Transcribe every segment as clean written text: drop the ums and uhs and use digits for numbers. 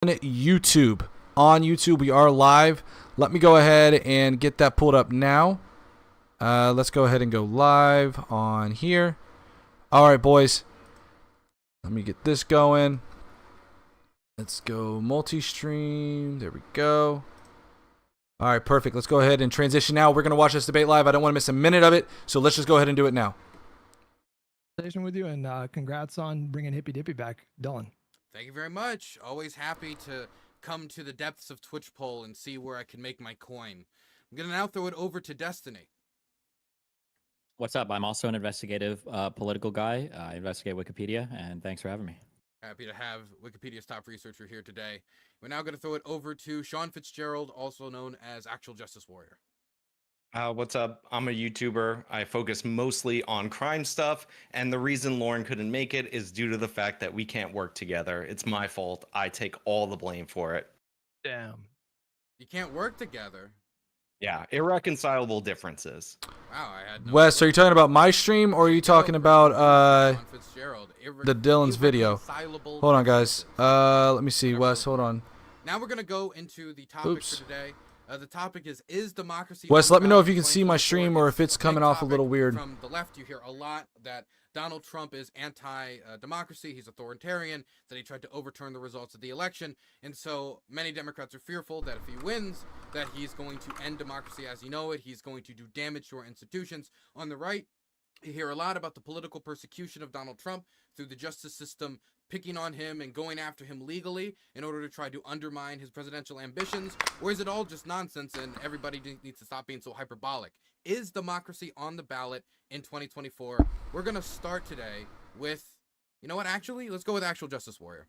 YouTube. On YouTube, we are live. Let me go ahead and get that pulled up now. Let's go ahead and go live on here. All right, boys. Let me get this going. Let's go multi-stream. There we go. All right, perfect. Let's go ahead and transition now. We're going to watch this debate live. I don't want to miss a minute of it, so let's just go ahead and do it now. With you, and congrats on bringing Hippy Dippy back, Dylan. Thank you very much. Always happy to come to the depths of Twitch poll and see where I can make my coin. I'm going to now throw it over to Destiny. What's up? I'm also an investigative political guy. I investigate Wikipedia, and thanks for having me. Happy to have Wikipedia's top researcher here today. We're now going to throw it over to Sean Fitzgerald, also known as Actual Justice Warrior. What's up? I'm a YouTuber. I focus mostly on crime stuff, and the reason Lauren couldn't make it is due to the fact that we can't work together. It's my fault. I take all the blame for it. Damn. You can't work together? Yeah, irreconcilable differences. Wow, I had no Wes, clue. are you talking about my stream, or are you talking about Sean Fitzgerald. the Dylan's video? Irreconcilable Hold on, guys. differences. Let me see. Wes, hold on. Now we're going to go into the topic Oops. for today. The topic is democracy. Wes, on let me know ballot if you can see my 2024? stream or if it's a big coming off a topic. little weird. From the left, you hear a lot that Donald Trump is anti-democracy. He's authoritarian, that he tried to overturn the results of the election. And so many Democrats are fearful that if he wins, that he's going to end democracy as you know it. He's going to do damage to our institutions. On the right, you hear a lot about the political persecution of Donald Trump through the justice system picking on him and going after him legally in order to try to undermine his presidential ambitions? Or is it all just nonsense and everybody needs to stop being so hyperbolic? Is democracy on the ballot in 2024? We're going to start today with, you know what, actually, let's go with Actual Justice Warrior.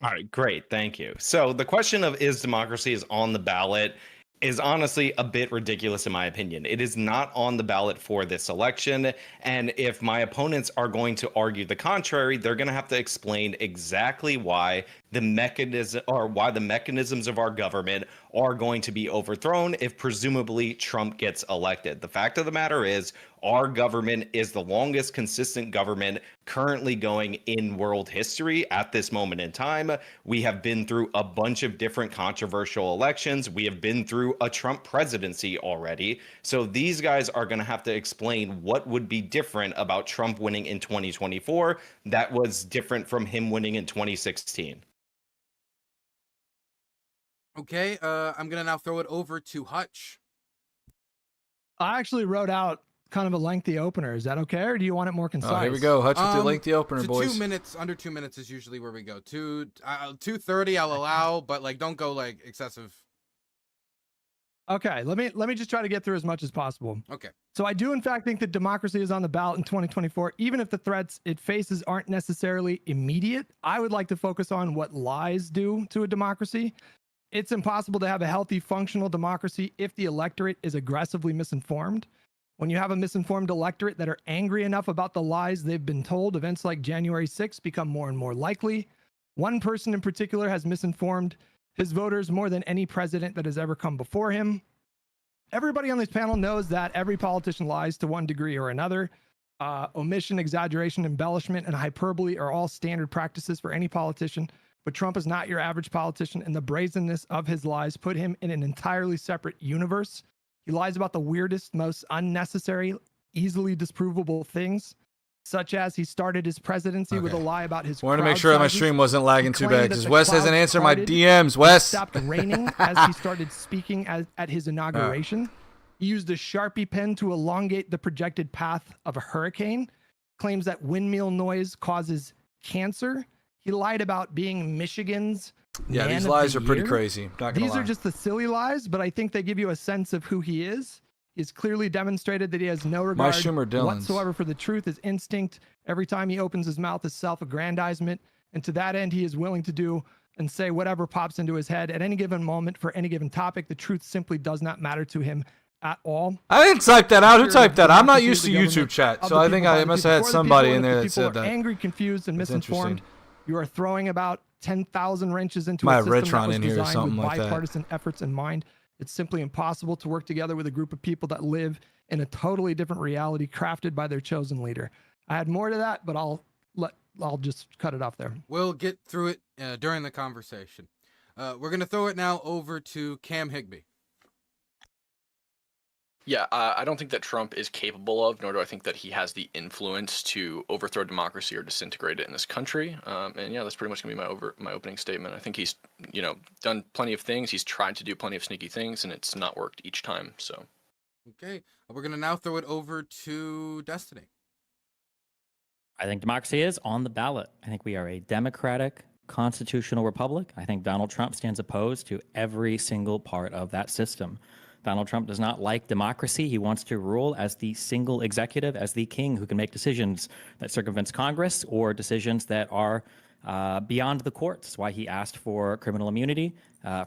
All right, great. Thank you. So the question of is democracy is on the ballot is honestly a bit ridiculous in my opinion. It is not on the ballot for this election. And if my opponents are going to argue the contrary, they're going to have to explain exactly why the mechanisms of our government are going to be overthrown if presumably Trump gets elected. The fact of the matter is our government is the longest consistent government currently going in world history at this moment in time. We have been through a bunch of different controversial elections. We have been through a Trump presidency already. So these guys are going to have to explain what would be different about Trump winning in 2024 that was different from him winning in 2016. Okay, I'm going to now throw it over to Hutch. I actually wrote out kind of a lengthy opener. Is that okay, or do you want it more concise? Oh, here we go. Hutch with the lengthy opener, to boys. 2 minutes, under 2 minutes is usually where we go. 2:30 I'll allow, but like don't go like excessive. Okay, let me just try to get through as much as possible. Okay. So I do in fact think that democracy is on the ballot in 2024, even if the threats it faces aren't necessarily immediate. I would like to focus on what lies do to a democracy. It's impossible to have a healthy, functional democracy if the electorate is aggressively misinformed. When you have a misinformed electorate that are angry enough about the lies they've been told, events like January 6th become more and more likely. One person in particular has misinformed his voters more than any president that has ever come before him. Everybody on this panel knows that every politician lies to one degree or another. Omission, exaggeration, embellishment, and hyperbole are all standard practices for any politician. But Trump is not your average politician, and the brazenness of his lies put him in an entirely separate universe. He lies about the weirdest, most unnecessary, easily disprovable things, such as he started his presidency with a lie about his Wanted to crowd make sure that my sizes. stream wasn't lagging He too claimed bad that because the Wes hasn't clouds answered my parted. DMs. It Wes. stopped raining as he started speaking at his inauguration. He used a Sharpie pen to elongate the projected path of a hurricane. Claims that windmill noise causes cancer. He lied about being Michigan's Yeah, Man these of lies the are pretty Year. crazy. Not gonna These lie. are just the silly lies, but I think they give you a sense of who he is. He's clearly demonstrated that he has no regard streamer Dylan's. whatsoever for the truth. His instinct every time he opens his mouth is self-aggrandizement. And to that end, he is willing to do and say whatever pops into his head at any given moment for any given topic. The truth simply does not matter to him at all. I didn't type that out. Who Spirit typed of that? I'm not democracy used of to the YouTube government chat, of so the I people, think by I the must people, have had for the somebody people, in and if there the that people said are that. angry, confused, and That's misinformed. You are throwing about 10,000 wrenches into Might a have system that Retron was in here or designed something with like that. bipartisan efforts in mind. It's simply impossible to work together with a group of people that live in a totally different reality crafted by their chosen leader. I had more to that, but I'll let I'll just cut it off there. We'll get through it during the conversation. We're going to throw it now over to Cam Higbee. Yeah, I don't think that Trump is capable of, nor do I think that he has the influence to overthrow democracy or disintegrate it in this country. And yeah, that's pretty much gonna be my opening statement. I think he's, done plenty of things. He's tried to do plenty of sneaky things, and it's not worked each time. So. Okay, we're going to now throw it over to Destiny. I think democracy is on the ballot. I think we are a democratic constitutional republic. I think Donald Trump stands opposed to every single part of that system. Donald Trump does not like democracy. He wants to rule as the single executive, as the king who can make decisions that circumvents Congress or decisions that are beyond the courts. That's why he asked for criminal immunity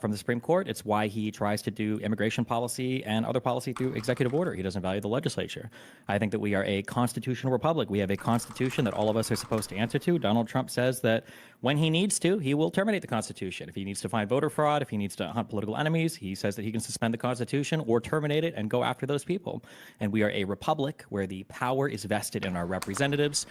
from the Supreme Court. It's why he tries to do immigration policy and other policy through executive order. He doesn't value the legislature. I think that we are a constitutional republic. We have a constitution that all of us are supposed to answer to. Donald Trump says that when he needs to, he will terminate the Constitution. If he needs to find voter fraud, if he needs to hunt political enemies, he says that he can suspend the Constitution or terminate it and go after those people. And we are a republic where the power is vested in our representatives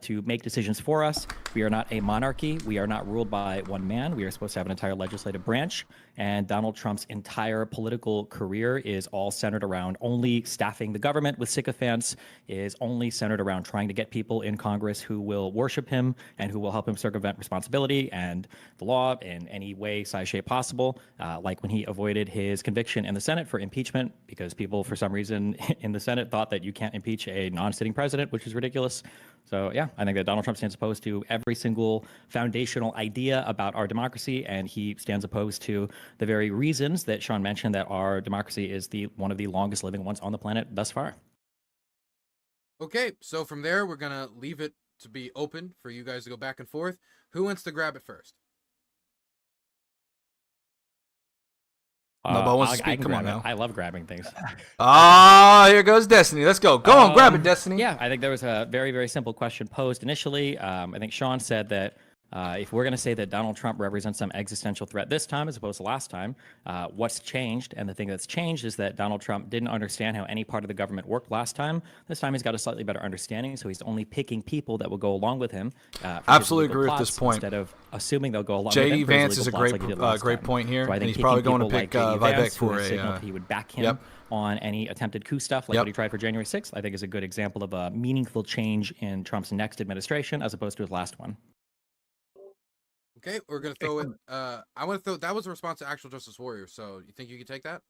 to make decisions for us. We are not a monarchy. We are not ruled by one man. We are supposed to have an entire legislative branch. And Donald Trump's entire political career is all centered around only staffing the government with sycophants, is only centered around trying to get people in Congress who will worship him and who will help him circumvent responsibility and the law in any way, size, shape possible, like when he avoided his conviction in the Senate for impeachment because people, for some reason, in the Senate thought that you can't impeach a non-sitting president, which is ridiculous. So, yeah, I think that Donald Trump stands opposed to every single foundational idea about our democracy, and he stands opposed to the very reasons that Sean mentioned that our democracy is one of the longest living ones on the planet thus far. Okay, so from there, we're going to leave it to be open for you guys to go back and forth. Who wants to grab it first? Nobody wants to I speak. can Come on grab it. now. I love grabbing things. Here goes Destiny. Let's go. Go on, grab it, Destiny. Yeah, I think there was a very, very simple question posed initially. I think Sean said that if we're going to say that Donald Trump represents some existential threat this time as opposed to last time, what's changed? And the thing that's changed is that Donald Trump didn't understand how any part of the government worked last time. This time he's got a slightly better understanding, so he's only picking people that will go along with him. Absolutely agree with this point. Instead of assuming they'll go along with him. J.D. Vance is a great point here, so and he's probably going to pick Vivek for a... He would back him on any attempted coup stuff like what he tried for January 6th. I think is a good example of a meaningful change in Trump's next administration as opposed to his last one. Okay, we're gonna throw it. I want to throw. That was a response to Actual Justice Warrior. So you think you could take that?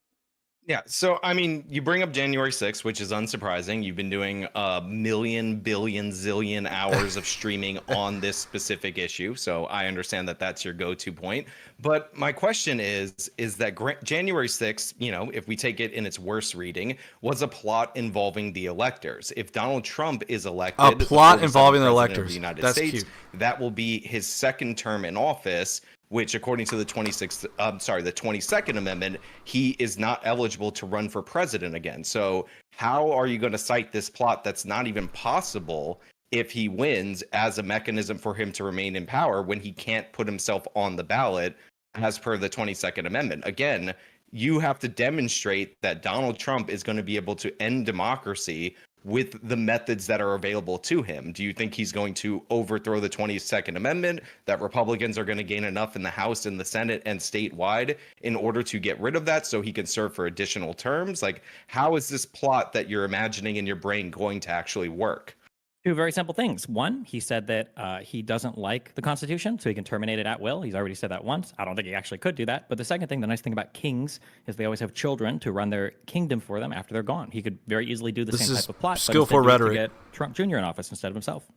Yeah. So, I mean, you bring up January 6th, which is unsurprising. You've been doing a million, billion, zillion hours of streaming on this specific issue. So I understand that that's your go-to point. But my question is that January 6th, if we take it in its worst reading, was a plot involving the electors. If Donald Trump is elected, a plot involving the electors of the United That's States, cute. that will be his second term in office, which according to the 22nd Amendment, he is not eligible to run for president again. So how are you going to cite this plot that's not even possible if he wins as a mechanism for him to remain in power when he can't put himself on the ballot as per the 22nd Amendment? Again, you have to demonstrate that Donald Trump is going to be able to end democracy with the methods that are available to him. Do you think he's going to overthrow the 22nd Amendment, that Republicans are going to gain enough in the House and the Senate and statewide in order to get rid of that so he can serve for additional terms? Like, how is this plot that you're imagining in your brain going to actually work? Two very simple things. One, he said that he doesn't like the Constitution, so he can terminate it at will. He's already said that once. I don't think he actually could do that. But the second thing, the nice thing about kings is they always have children to run their kingdom for them after they're gone. He could very easily do the same type of plot, skillful but rhetoric. to get Trump Jr. in office instead of himself.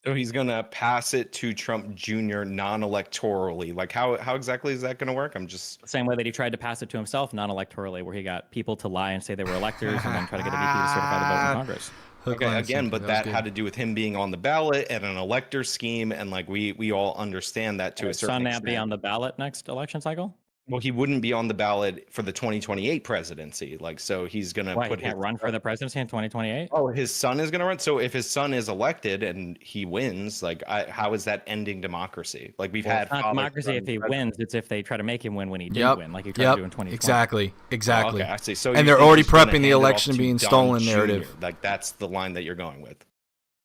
So he's going to pass it to Trump Jr. non-electorally. Like, how exactly is that going to work? I'm just... The same way that he tried to pass it to himself non-electorally, where he got people to lie and say they were electors and then try to get a VP to certify the vote in Congress. Okay, again, but that had to do with him being on the ballot and an elector scheme, and like we all understand that to a certain extent. Son be on the ballot next election cycle? Well, he wouldn't be on the ballot for the 2028 presidency. Like, so he's going to put him run for the presidency in 2028? Oh, his son is going to run. So if his son is elected and he wins, like, how is that ending democracy? Like, we've had it's not democracy if he wins. It's if they try to make him win when he didn't win, like he tried to do in 2020. Exactly. Oh, okay, I see. So and they're already prepping the election being stolen narrative. Like, that's the line that you're going with.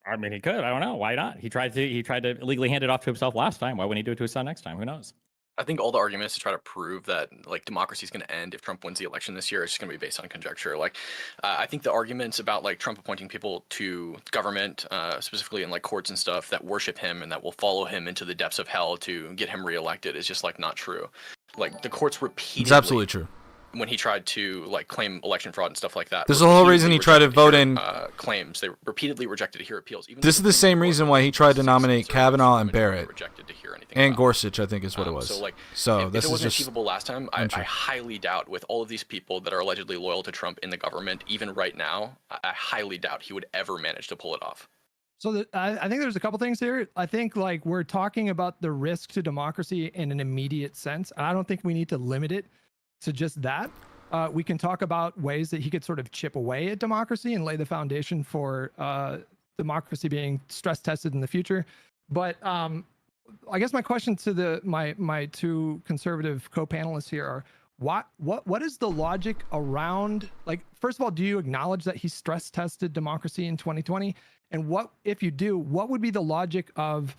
I mean, he could. I don't know. Why not? He tried to illegally hand it off to himself last time. Why wouldn't he do it to his son next time? Who knows? I think all the arguments to try to prove that like democracy is going to end if Trump wins the election this year is just going to be based on conjecture. Like, I think the arguments about like Trump appointing people to government, specifically in like courts and stuff, that worship him and that will follow him into the depths of hell to get him reelected is just like not true. Like the courts repeatedly, It's absolutely true. when he tried to like claim election fraud and stuff like that. This is the whole reason he tried to vote in. Claims. They repeatedly rejected to hear appeals. Even This is the same reason why he tried to nominate Kavanaugh and Barrett rejected to hear anything and about. Gorsuch, I think is what it was. So like, So if this it is wasn't just achievable last time, I untrue. highly doubt with all of these people that are allegedly loyal to Trump in the government, even right now, I highly doubt he would ever manage to pull it off. So I think there's a couple things here. I think like we're talking about the risk to democracy in an immediate sense. I don't think we need to limit it to just that. We can talk about ways that he could sort of chip away at democracy and lay the foundation for democracy being stress tested in the future. But I guess my question to my two conservative co-panelists here are, what is the logic around, like, first of all, do you acknowledge that he stress tested democracy in 2020? And what, if you do, what would be the logic of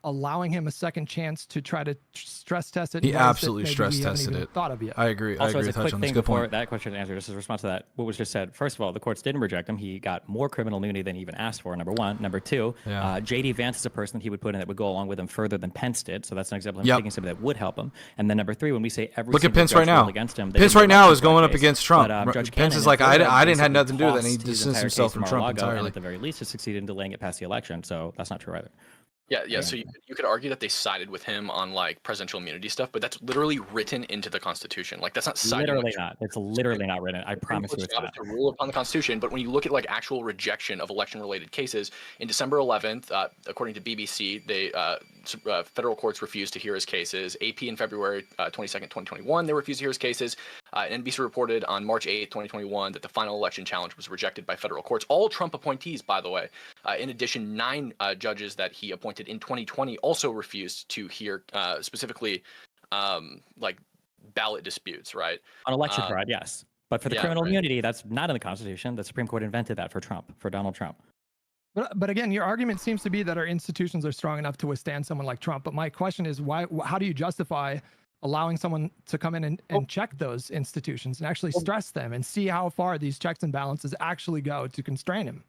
allowing him a second chance to try to stress test it? He absolutely stress tested it. Thought of yet. I agree. I Also, agree as a with quick Hutch on thing this. Good before point. that question to answer, just as a response to that, what was just said. First of all, the courts didn't reject him. He got more criminal immunity than he even asked for. Number one. Number two, Yeah. J.D. Vance is a person that he would put in that would go along with him further than Pence did. So that's an example of Yep. taking somebody that would help him. And then number three, when we say every Look at single Pence judge right now. ruled against him, they Pence didn't right now elect is him for going that up case. against Trump. But, Judge Pence Cannon is in like, I Florida didn't have basically nothing to do with it, and he tossed his distanced entire himself case from to Trump Mar-a-Lago, entirely. And at the very least, has succeeded in delaying it past the election. So that's not true either. Yeah. So you could argue that they sided with him on like presidential immunity stuff, but that's literally written into the Constitution. Like that's not siding. Literally with not. It's literally not written. I promise you Court's it's job not. is to rule upon the Constitution, but when you look at like actual rejection of election-related cases, in December 11th, according to BBC, they federal courts refused to hear his cases. AP in February 22nd, 2021, they refused to hear his cases. NBC reported on March 8th, 2021, that the final election challenge was rejected by federal courts. All Trump appointees, by the way. In addition, 9 judges that he appointed in 2020 also refused to hear specifically like ballot disputes, right? On election fraud, yes. But for the yeah, criminal right. immunity, that's not in the Constitution. The Supreme Court invented that for Trump, for Donald Trump. But again, your argument seems to be that our institutions are strong enough to withstand someone like Trump. But my question is, how do you justify allowing someone to come in and check those institutions and actually stress them and see how far these checks and balances actually go to constrain him?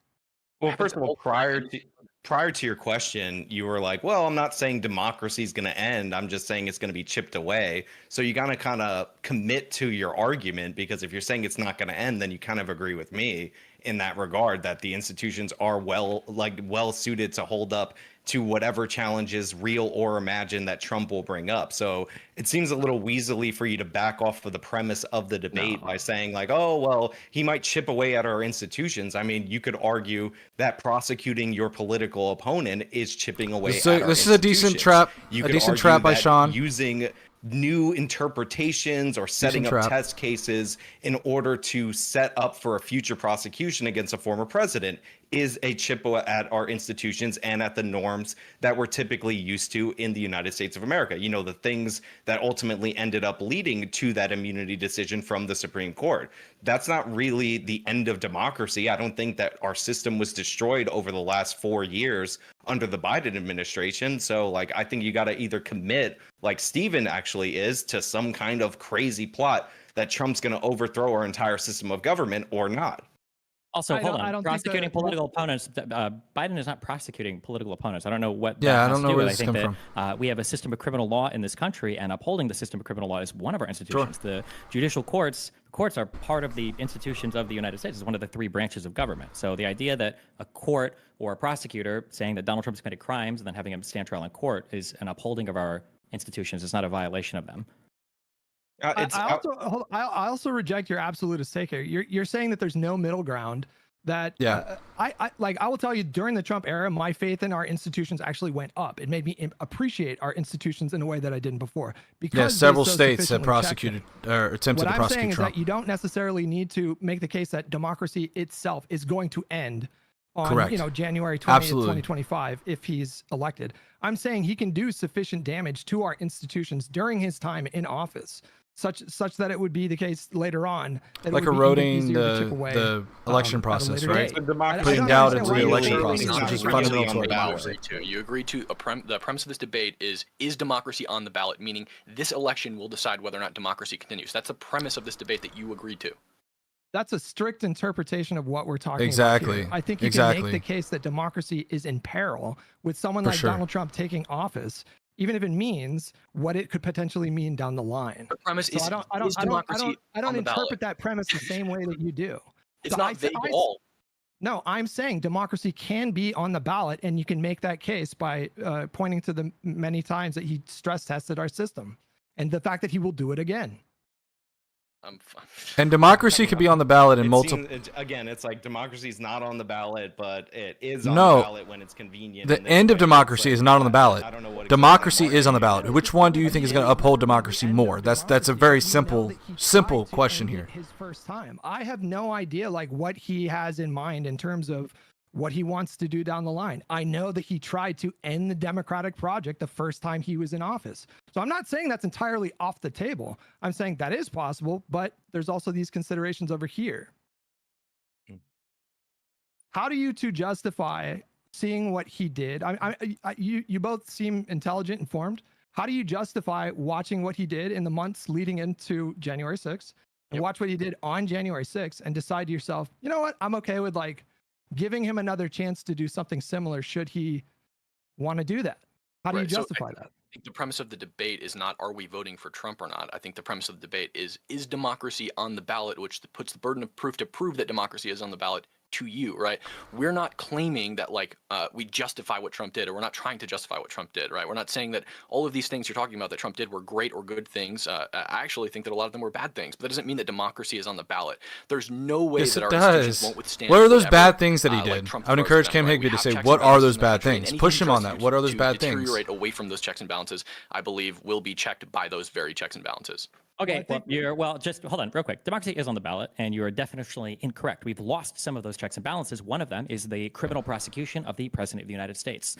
Well, first of all, prior to your question, you were like, well, I'm not saying democracy is going to end. I'm just saying it's going to be chipped away. So you got to kind of commit to your argument, because if you're saying it's not going to end, then you kind of agree with me in that regard, that the institutions are well suited to hold up to whatever challenges, real or imagined, that Trump will bring up. So it seems a little weaselly for you to back off of the premise of the debate by saying like, oh, well, he might chip away at our institutions. I mean, you could argue that prosecuting your political opponent is chipping away This at our is a decent institutions. trap. You A could decent argue trap by that Sean. using new interpretations or setting up trap. test cases in order to set up for a future prosecution against a former president is a chip at our institutions and at the norms that we're typically used to in the United States of America. You know, the things that ultimately ended up leading to that immunity decision from the Supreme Court. That's not really the end of democracy. I don't think that our system was destroyed over the last 4 years under the Biden administration. So, like, I think you got to either commit, like Steven actually is, to some kind of crazy plot that Trump's going to overthrow our entire system of government, or not. Also, I hold don't on. think Prosecuting the- political opponents. Biden is not prosecuting political opponents. I don't know what. Yeah, that I has don't to know do where with. this I think come that we have a system of criminal law in this country, and upholding the system of criminal law is one of our institutions. The judicial courts. Courts are part of the institutions of the United States. It's one of the 3 branches of government. So the idea that a court or a prosecutor saying that Donald Trump's committed crimes and then having him stand trial in court is an upholding of our institutions. It's not a violation of them. I also reject your absolutist take here. You're saying that there's no middle ground. That I will tell you, during the Trump era, my faith in our institutions actually went up. It made me appreciate our institutions in a way that I didn't before. Because several they so states have sufficiently prosecuted or attempted what to I'm prosecute saying Trump. is that you don't necessarily need to make the case that democracy itself is going to end on Correct. January 20th, Absolutely. 2025 if he's elected. I'm saying he can do sufficient damage to our institutions during his time in office such that it would be the case later on. That it Like would be even eroding easier to chip away, the election at a process, later right? date. The democracy Putting don't doubt understand into why the you election would process, not which is agree fundamental on to our the ballot. democracy. You agree to the premise of this debate is democracy on the ballot, meaning this election will decide whether or not democracy continues. That's the premise of this debate that you agreed to. That's a strict interpretation of what we're talking Exactly. about here. I think you can Exactly. make the case that democracy is in peril with someone For like sure. Donald Trump taking office, even if it means what it could potentially mean down the line. The premise So is I don't democracy I on don't the ballot. interpret that premise the same way that you do. It's So not vague at all. No, I'm saying democracy can be on the ballot, and you can make that case by pointing to the many times that he stress tested our system and the fact that he will do it again. And democracy could be on the ballot in multiple. Again, it's like democracy is not on the ballot, but it is on No. the ballot when it's convenient. The in this end of way. democracy It's is not on the like, ballot. I don't know what Democracy exactly is on the marketing ballot. Which one do you think is going to uphold democracy more? That's a very simple question here. His first time. I have no idea like what he has in mind in terms of what he wants to do down the line. I know that he tried to end the Democratic project the first time he was in office. So I'm not saying that's entirely off the table. I'm saying that is possible, but there's also these considerations over here. How do you two justify seeing what he did? You both seem intelligent, informed. How do you justify watching what he did in the months leading into January 6th and watch what he did on January 6th and decide to yourself, you know what? I'm okay with like giving him another chance to do something similar should he want to do that. How do you Right, so justify that? I think the premise of the debate is not are we voting for Trump or not. I think the premise of the debate is democracy on the ballot, which puts the burden of proof to prove that democracy is on the ballot to you, right? We're not claiming that like we justify what Trump did, or we're not trying to justify what Trump did, right? We're not saying that all of these things you're talking about that Trump did were great or good things. I actually think that a lot of them were bad things, but that doesn't mean that democracy is on the ballot. There's no way Yes, that it our institutions does. won't withstand. What are those whatever, bad things that he like did? Trump I would throws encourage at Cam them, right? We Higby to have say, checks what and are balances those in the bad country, and things? anything Push he him tries on to that. do What are those to bad things? deteriorate away from those checks and balances, I believe, will be checked by those very checks and balances. Okay, Well, I well, just hold on real quick. Democracy is on the ballot, and you are definitionally incorrect. We've lost some of those checks and balances. One of them is the criminal prosecution of the President of the United States.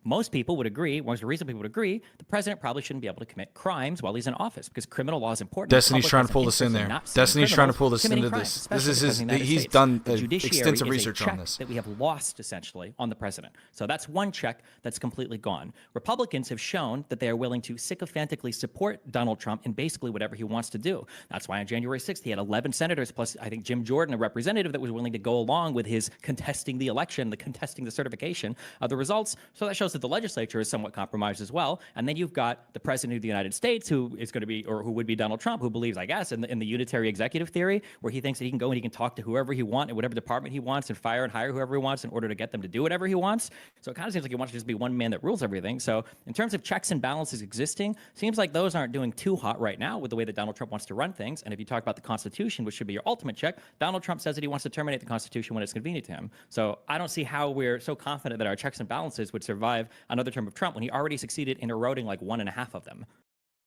Most people would agree, most reasonable people would agree, the president probably shouldn't be able to commit crimes while he's in office because criminal law is important. Destiny's The trying public to pull has this an in interest there. not seeing Destiny's trying to criminals pull this committing into crimes, this. especially This is because of the United he's States. done The judiciary extensive is a research on check this. that we have lost essentially on the president. So that's one check that's completely gone. Republicans have shown that they are willing to sycophantically support Donald Trump in basically whatever he wants to do. That's why on January 6th, he had 11 senators, plus I think Jim Jordan, a representative that was willing to go along with his contesting the election, contesting the certification of the results. So that shows that the legislature is somewhat compromised as well. And then you've got the president of the United States, who is going to be, or who would be Donald Trump, who believes, I guess, in the unitary executive theory, where he thinks that he can go and he can talk to whoever he wants in whatever department he wants and fire and hire whoever he wants in order to get them to do whatever he wants. So it kind of seems like he wants to just be one man that rules everything. So in terms of checks and balances existing, seems like those aren't doing too hot right now with the way that Donald Trump wants to run things. And if you talk about the Constitution, which should be your ultimate check, Donald Trump says that he wants to terminate the Constitution when it's convenient to him. So I don't see how we're so confident that our checks and balances would survive another term of Trump when he already succeeded in eroding like 1.5 of them.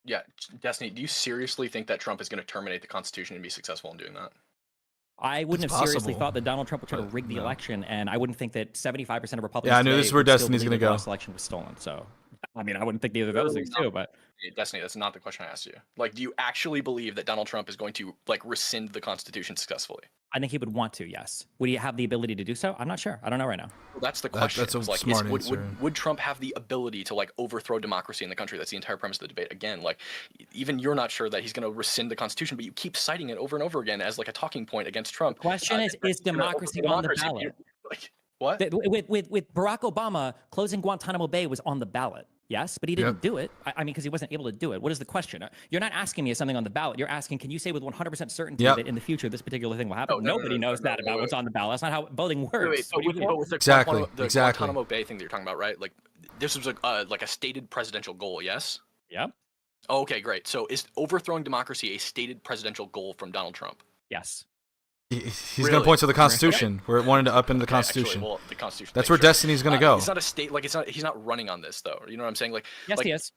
Yeah, Destiny, do you seriously think that Trump is going to terminate the Constitution and be successful in doing that? I wouldn't It's have seriously possible, thought that Donald Trump would try to but rig the no. election, and I wouldn't think that 75% of Republicans Yeah, I knew today this is where would still Destiny's believe gonna that the go. last election was stolen. So, I mean, I wouldn't think either of those things too, but Destiny, that's not the question I asked you. Like, do you actually believe that Donald Trump is going to like rescind the Constitution successfully? I think he would want to, yes. Would he have the ability to do so? I'm not sure. I don't know right now. Well, that's the question. That's a It's like, smart would, answer. would Trump have the ability to like overthrow democracy in the country? That's the entire premise of the debate. Again, like even you're not sure that he's going to rescind the Constitution, but you keep citing it over and over again as like a talking point against Trump. The question is democracy on the ballot? Like, what? With Barack Obama, closing Guantanamo Bay was on the ballot. Yes, but he didn't Yep. do it. I mean, because he wasn't able to do it. What is the question? You're not asking me something on the ballot. You're asking, can you say with 100% certainty Yep. that in the future this particular thing will happen? No, Nobody knows that about what's on the ballot. That's not how voting works. Wait, What do you mean? with the Exactly, the exactly. Guantanamo Bay thing that you're talking about, right? Like this was like a stated presidential goal, yes? Yep. Oh, okay, great. So is overthrowing democracy a stated presidential goal from Donald Trump? Yes. He's going Really? to point to the Constitution, where it wanted to up into the Okay, Constitution. Actually, well, the Constitution. That's thing, where sure. Destiny's going to go. It's not a state. Like it's not. He's not running on this though. You know what I'm saying? Like. Yes, like, he is.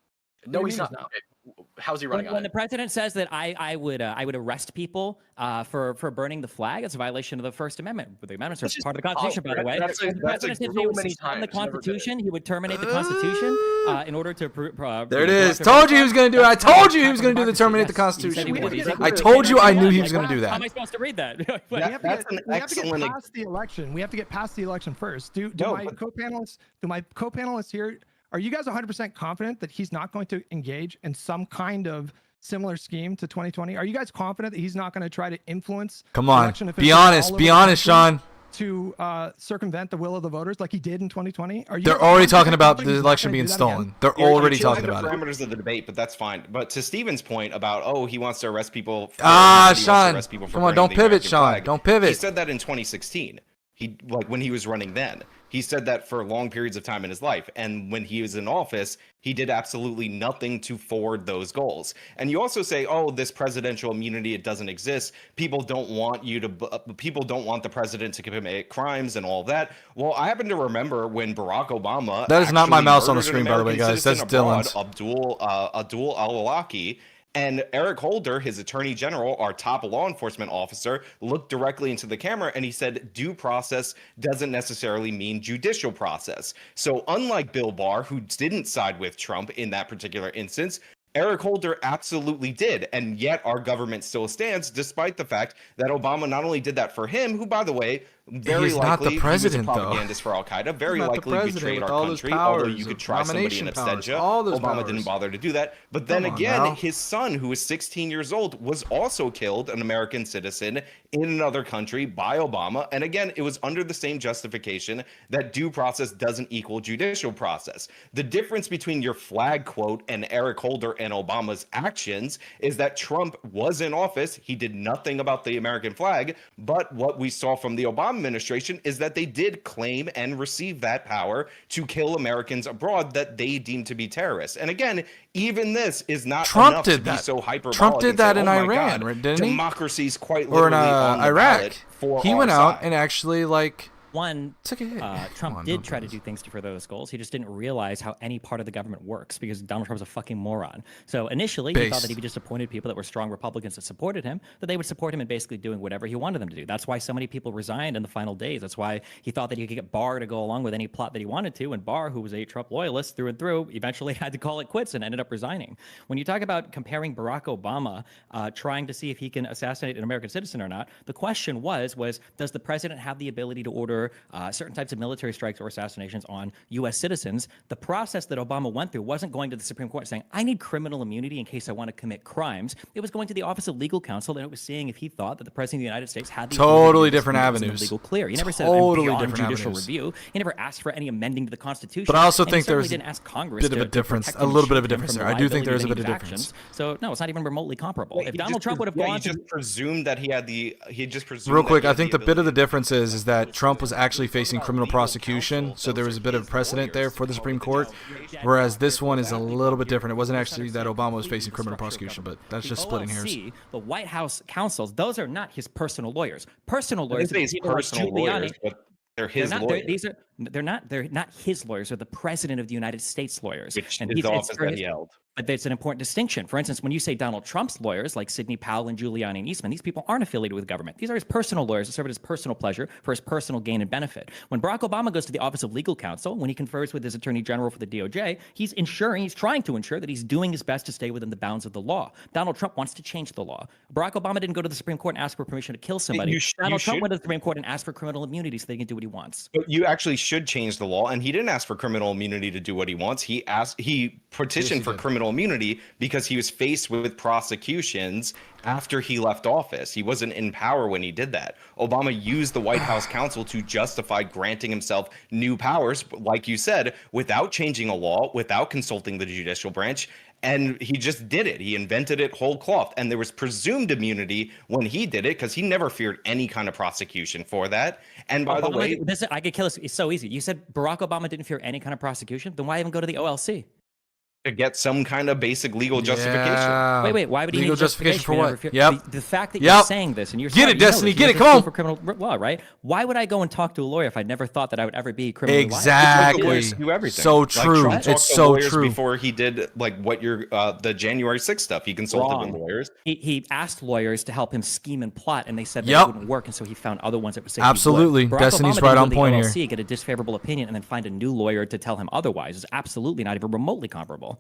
No, do you he's mean not. he's not? Okay, how's he running When on the it? president says that I would arrest people for burning the flag, it's a violation of the First Amendment. The amendments are That's just part of the Constitution, by the way. That's When the president says he so would many suspend the times, never did it. Constitution, he would terminate the Constitution in order to. There it is. Told you he was going to do it. I told you he was going to do the terminate the Constitution. We have to get- I told you I knew he was Like, going to do How am I that. supposed to read that? That- we have to that's get, an we have to get excellent past the election. We have to get past the election first. Do No, my but- co-panelists here, are you guys 100% confident that he's not going to engage in some kind of similar scheme to 2020? Are you guys confident that he's not going to try to influence Come the on. election Be officials all honest. over Be the honest, country Sean. to circumvent the will of the voters like he did in 2020? Are you They're guys already 100% talking about confident the he's not election gonna being do that again? stolen. They're You're already changing talking the about it. parameters of the debate, but that's fine. But to Steven's point about, oh, he wants to arrest people. Ah, he wants to Sean. arrest people for Come on, burning don't the pivot, American Sean. flag. Don't pivot. He said that in 2016. He when he was running then. He said that for long periods of time in his life. And when he was in office, he did absolutely nothing to forward those goals. And you also say, oh, this presidential immunity, it doesn't exist. People don't want people don't want the president to commit crimes and all that. Well, I happen to remember when Barack Obama. That is not my actually mouse on the murdered an screen, by the way, American guys. That's citizen abroad, Dylan's. Abdul al-Awlaki. And Eric Holder, his attorney general, our top law enforcement officer, looked directly into the camera and he said, due process doesn't necessarily mean judicial process. So unlike Bill Barr, who didn't side with Trump in that particular instance, Eric Holder absolutely did. And yet our government still stands, despite the fact that Obama not only did that for him, who, by the way, very He's not the likely president, he was a though. propagandist for Al-Qaeda, very not the likely president betrayed with our all those country, although powers you could of try somebody in nomination powers, absentia. all those Obama powers. didn't bother to do that. But then Come on again, now. his son, who was 16 years old, was also killed, an American citizen, in another country by Obama. And again, it was under the same justification that due process doesn't equal judicial process. The difference between your flag quote and Eric Holder and Obama's actions is that Trump was in office. He did nothing about the American flag. But what we saw from the Obama administration is that they did claim and receive that power to kill Americans abroad that they deemed to be terrorists. And again, even this is not Trump enough did to be that. so hyperbolic. Trump did and say, that in "Oh my Iran, God, right, didn't he? democracy's quite Or in literally on the Iraq. ballot for He our went out side." and actually, like, One, took a hit. Trump Come on, did don't try do to do this. things to further those goals. He just didn't realize how any part of the government works because Donald Trump's a fucking moron. So initially, he thought that Based. if he just appointed people that were strong Republicans that supported him, that they would support him in basically doing whatever he wanted them to do. That's why so many people resigned in the final days. That's why he thought that he could get Barr to go along with any plot that he wanted to. And Barr, who was a Trump loyalist through and through, eventually had to call it quits and ended up resigning. When you talk about comparing Barack Obama, trying to see if he can assassinate an American citizen or not, the question was does the president have the ability to order certain types of military strikes or assassinations on U.S. citizens? The process that Obama went through wasn't going to the Supreme Court saying, I need criminal immunity in case I want to commit crimes. It was going to the Office of Legal Counsel, and it was seeing if he thought that the president of the United States had the ability to Totally do this different when it was in the avenues. legal clear. He never said Totally beyond different judicial avenues. review. He never asked for any amending to the Constitution. But I also and he think certainly there's didn't ask Congress bit of to- a to difference, protect a him and little bit of a shield him difference from there. the I do think liability there's a of bit of any difference. actions. So no, it's not even remotely comparable. Wait, If he Donald just Trump would have yeah, gone he to just presumed that he had the he just presumed Real that quick, he I had think the bit of the ability- difference is that Trump was actually facing criminal prosecution, so there was a bit of precedent there for the Supreme Court, whereas this one is a little bit different. It wasn't actually that Obama was facing criminal prosecution, but that's just splitting hairs. OLC, the White House counsels, those are not his personal lawyers. Personal I lawyers, didn't say are his people like personal Giuliani. lawyers, but they're his They're not, lawyers, they're not his lawyers. They're the president of the United States lawyers. which And is he's- the it's office for that his- he held. But there's an important distinction. For instance, when you say Donald Trump's lawyers, like Sidney Powell and Giuliani and Eastman, these people aren't affiliated with government. These are his personal lawyers that serve at his personal pleasure for his personal gain and benefit. When Barack Obama goes to the Office of Legal Counsel, when he confers with his attorney general for the DOJ, he's trying to ensure that he's doing his best to stay within the bounds of the law. Donald Trump wants to change the law. Barack Obama didn't go to the Supreme Court and ask for permission to kill somebody. you Donald Trump should- went to the Supreme Court and asked for criminal immunity so they can do what he wants. But you actually should change the law, and he didn't ask for criminal immunity to do what he wants. He petitioned for did. criminal immunity because he was faced with prosecutions after he left office. He wasn't in power when he did that. Obama used the White House counsel to justify granting himself new powers, like you said, without changing a law, without consulting the judicial branch. And he just did it. He invented it whole cloth. And there was presumed immunity when he did it because he never feared any kind of prosecution for that. And by the Obama way, I could kill this. It's so easy. You said Barack Obama didn't fear any kind of prosecution. Then why even go to the OLC? to get some kind of basic legal justification. Yeah. Wait. Why would he Legal need justification for what? justification? Yep. The fact that Yep. you're saying this and you're Get smart, it, you know Destiny, this, get you it, went to come school on. for criminal law, right? Why would I go and talk to a lawyer if I never thought that I would ever be criminally liable? Exactly. Lawyers do everything. So Like, true. Trump talked It's to so lawyers true. Before he did like what your the January 6th stuff, he consulted with Wrong. lawyers. He asked lawyers to help him scheme and plot, and they said that Yep. it wouldn't work, and so he found other ones that would say he would. Absolutely. Barack Destiny's Obama right didn't on go to the point here. LLC, get a disfavorable opinion, and then find a new lawyer to tell him otherwise. It's absolutely not even remotely comparable.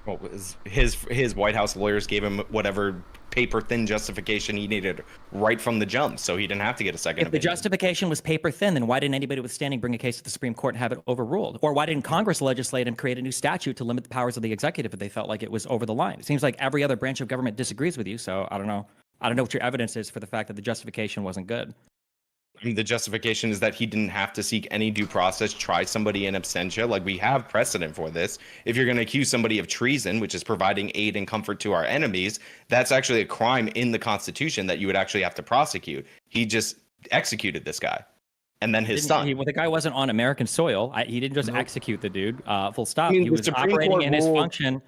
Well, his White House lawyers gave him whatever paper thin justification he needed right from the jump, so he didn't have to get a second If the opinion. justification was paper thin, then why didn't anybody with standing bring a case to the Supreme Court and have it overruled? Or why didn't Congress legislate and create a new statute to limit the powers of the executive if they felt like it was over the line? It seems like every other branch of government disagrees with you, so I don't know. I don't know what your evidence is for the fact that the justification wasn't good. I mean, the justification is that he didn't have to seek any due process, try somebody in absentia. Like, we have precedent for this. If you're going to accuse somebody of treason, which is providing aid and comfort to our enemies, that's actually a crime in the Constitution that you would actually have to prosecute. He just executed this guy. And then his son. The guy wasn't on American soil. He didn't just execute the dude. Full stop. I mean, He the was Supreme operating Court in his ruled- function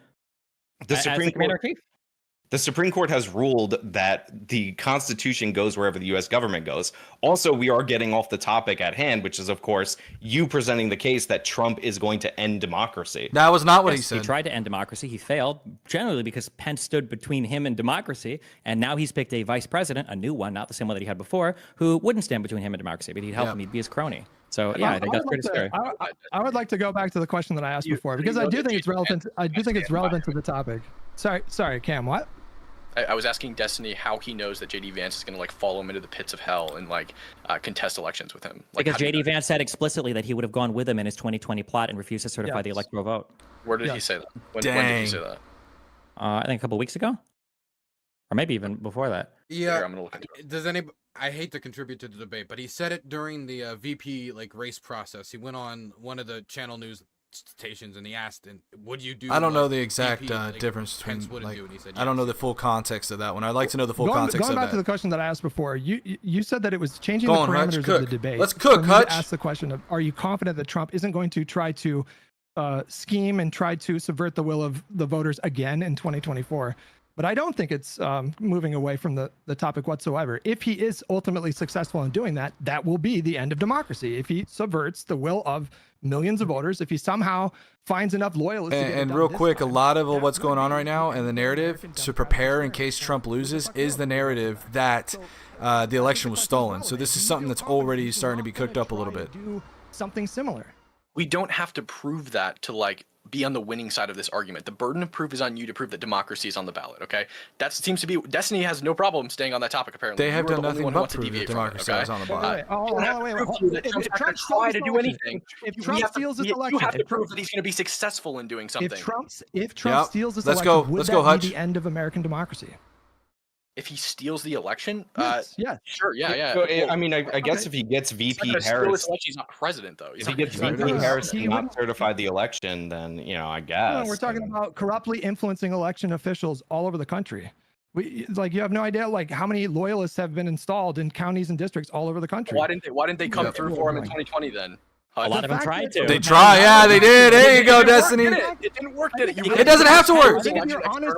The as Supreme the Court. commander-in-chief. The Supreme Court has ruled that the Constitution goes wherever the U.S. government goes. Also, we are getting off the topic at hand, which is, of course, you presenting the case that Trump is going to end democracy. That was not what he Yes, said. He tried to end democracy. He failed, generally because Pence stood between him and democracy. And now he's picked a vice president, a new one, not the same one that he had before, who wouldn't stand between him and democracy, but he'd help Yeah. him. He'd be his crony. So, yeah, I think that's pretty scary. I would like to go back to the question that I asked before because I do think it's relevant. I do think it's relevant to the topic. Sorry, Cam. What? I was asking Destiny how he knows that JD Vance is going to like follow him into the pits of hell and like contest elections with him. Like, Because how do you JD know? Vance said explicitly that he would have gone with him in his 2020 plot and refused to certify the Yes. electoral vote. Where did he Yes. say that? When did Dang. he say that? I think a couple weeks ago, or maybe even before that. Here, Yeah. I'm gonna look into it. Does any? I hate to contribute to the debate, but he said it during the VP like race process. He went on one of the channel news stations and he asked, "And would you do?" I don't know what the exact VP, like, difference Pence between, wouldn't like, do, and he said I don't know yes. the full context of that one. I'd like to know the full Going context of back to the that. question that I asked before, you said that it was changing Go the on, Hutch, parameters of cook. the debate. Let's cook, for me to Hutch. ask the question of, are you confident that Trump isn't going to try to scheme and try to subvert the will of the voters again in 2024? But I don't think it's moving away from the topic whatsoever. If he is ultimately successful in doing that, that will be the end of democracy. If he subverts the will of millions of voters, if he somehow finds enough loyalists. to get it And done real this quick, a time, lot of that what's will going on be right now and the narrative American to democratic prepare in experience. case Trump loses is the narrative that the election was stolen. So this is something that's already starting to be cooked up a little bit. Do something similar. We don't have to prove that to like be on the winning side of this argument. The burden of proof is on you to prove that democracy is on the ballot. Okay, that seems to be Destiny has no problem staying on that topic. Apparently, They have You are done the only nothing one who but wants to prove that deviate from it, democracy okay? is on the Wait, ballot. wait, oh, You don't have to wait, prove wait, to you that if Trump's not Trump gonna try steals to this do election, anything. if You Trump have to- steals this you election, have to if Trump- prove that he's going to be successful in doing something. if Trump Yep. steals this Let's election, go. would Let's that go, be Hutch. the end of American democracy? If he steals the election, Yes. sure, yeah. So, Well, I mean, I guess Okay. if he gets he's not VP gonna steal Harris, his election, he's not president though. if he gets he's not VP gonna- Harris he to not wouldn't- certify the election, then, you know, I guess. No, we're talking about corruptly influencing election officials all over the country. Like you have no idea like how many loyalists have been installed in counties and districts all over the country. Why didn't they come Yep. through for him in 2020 then? A lot of them tried to. They try, yeah, they did. There you go, Destiny. It didn't work, did it? It doesn't have to work. I think if you're honest,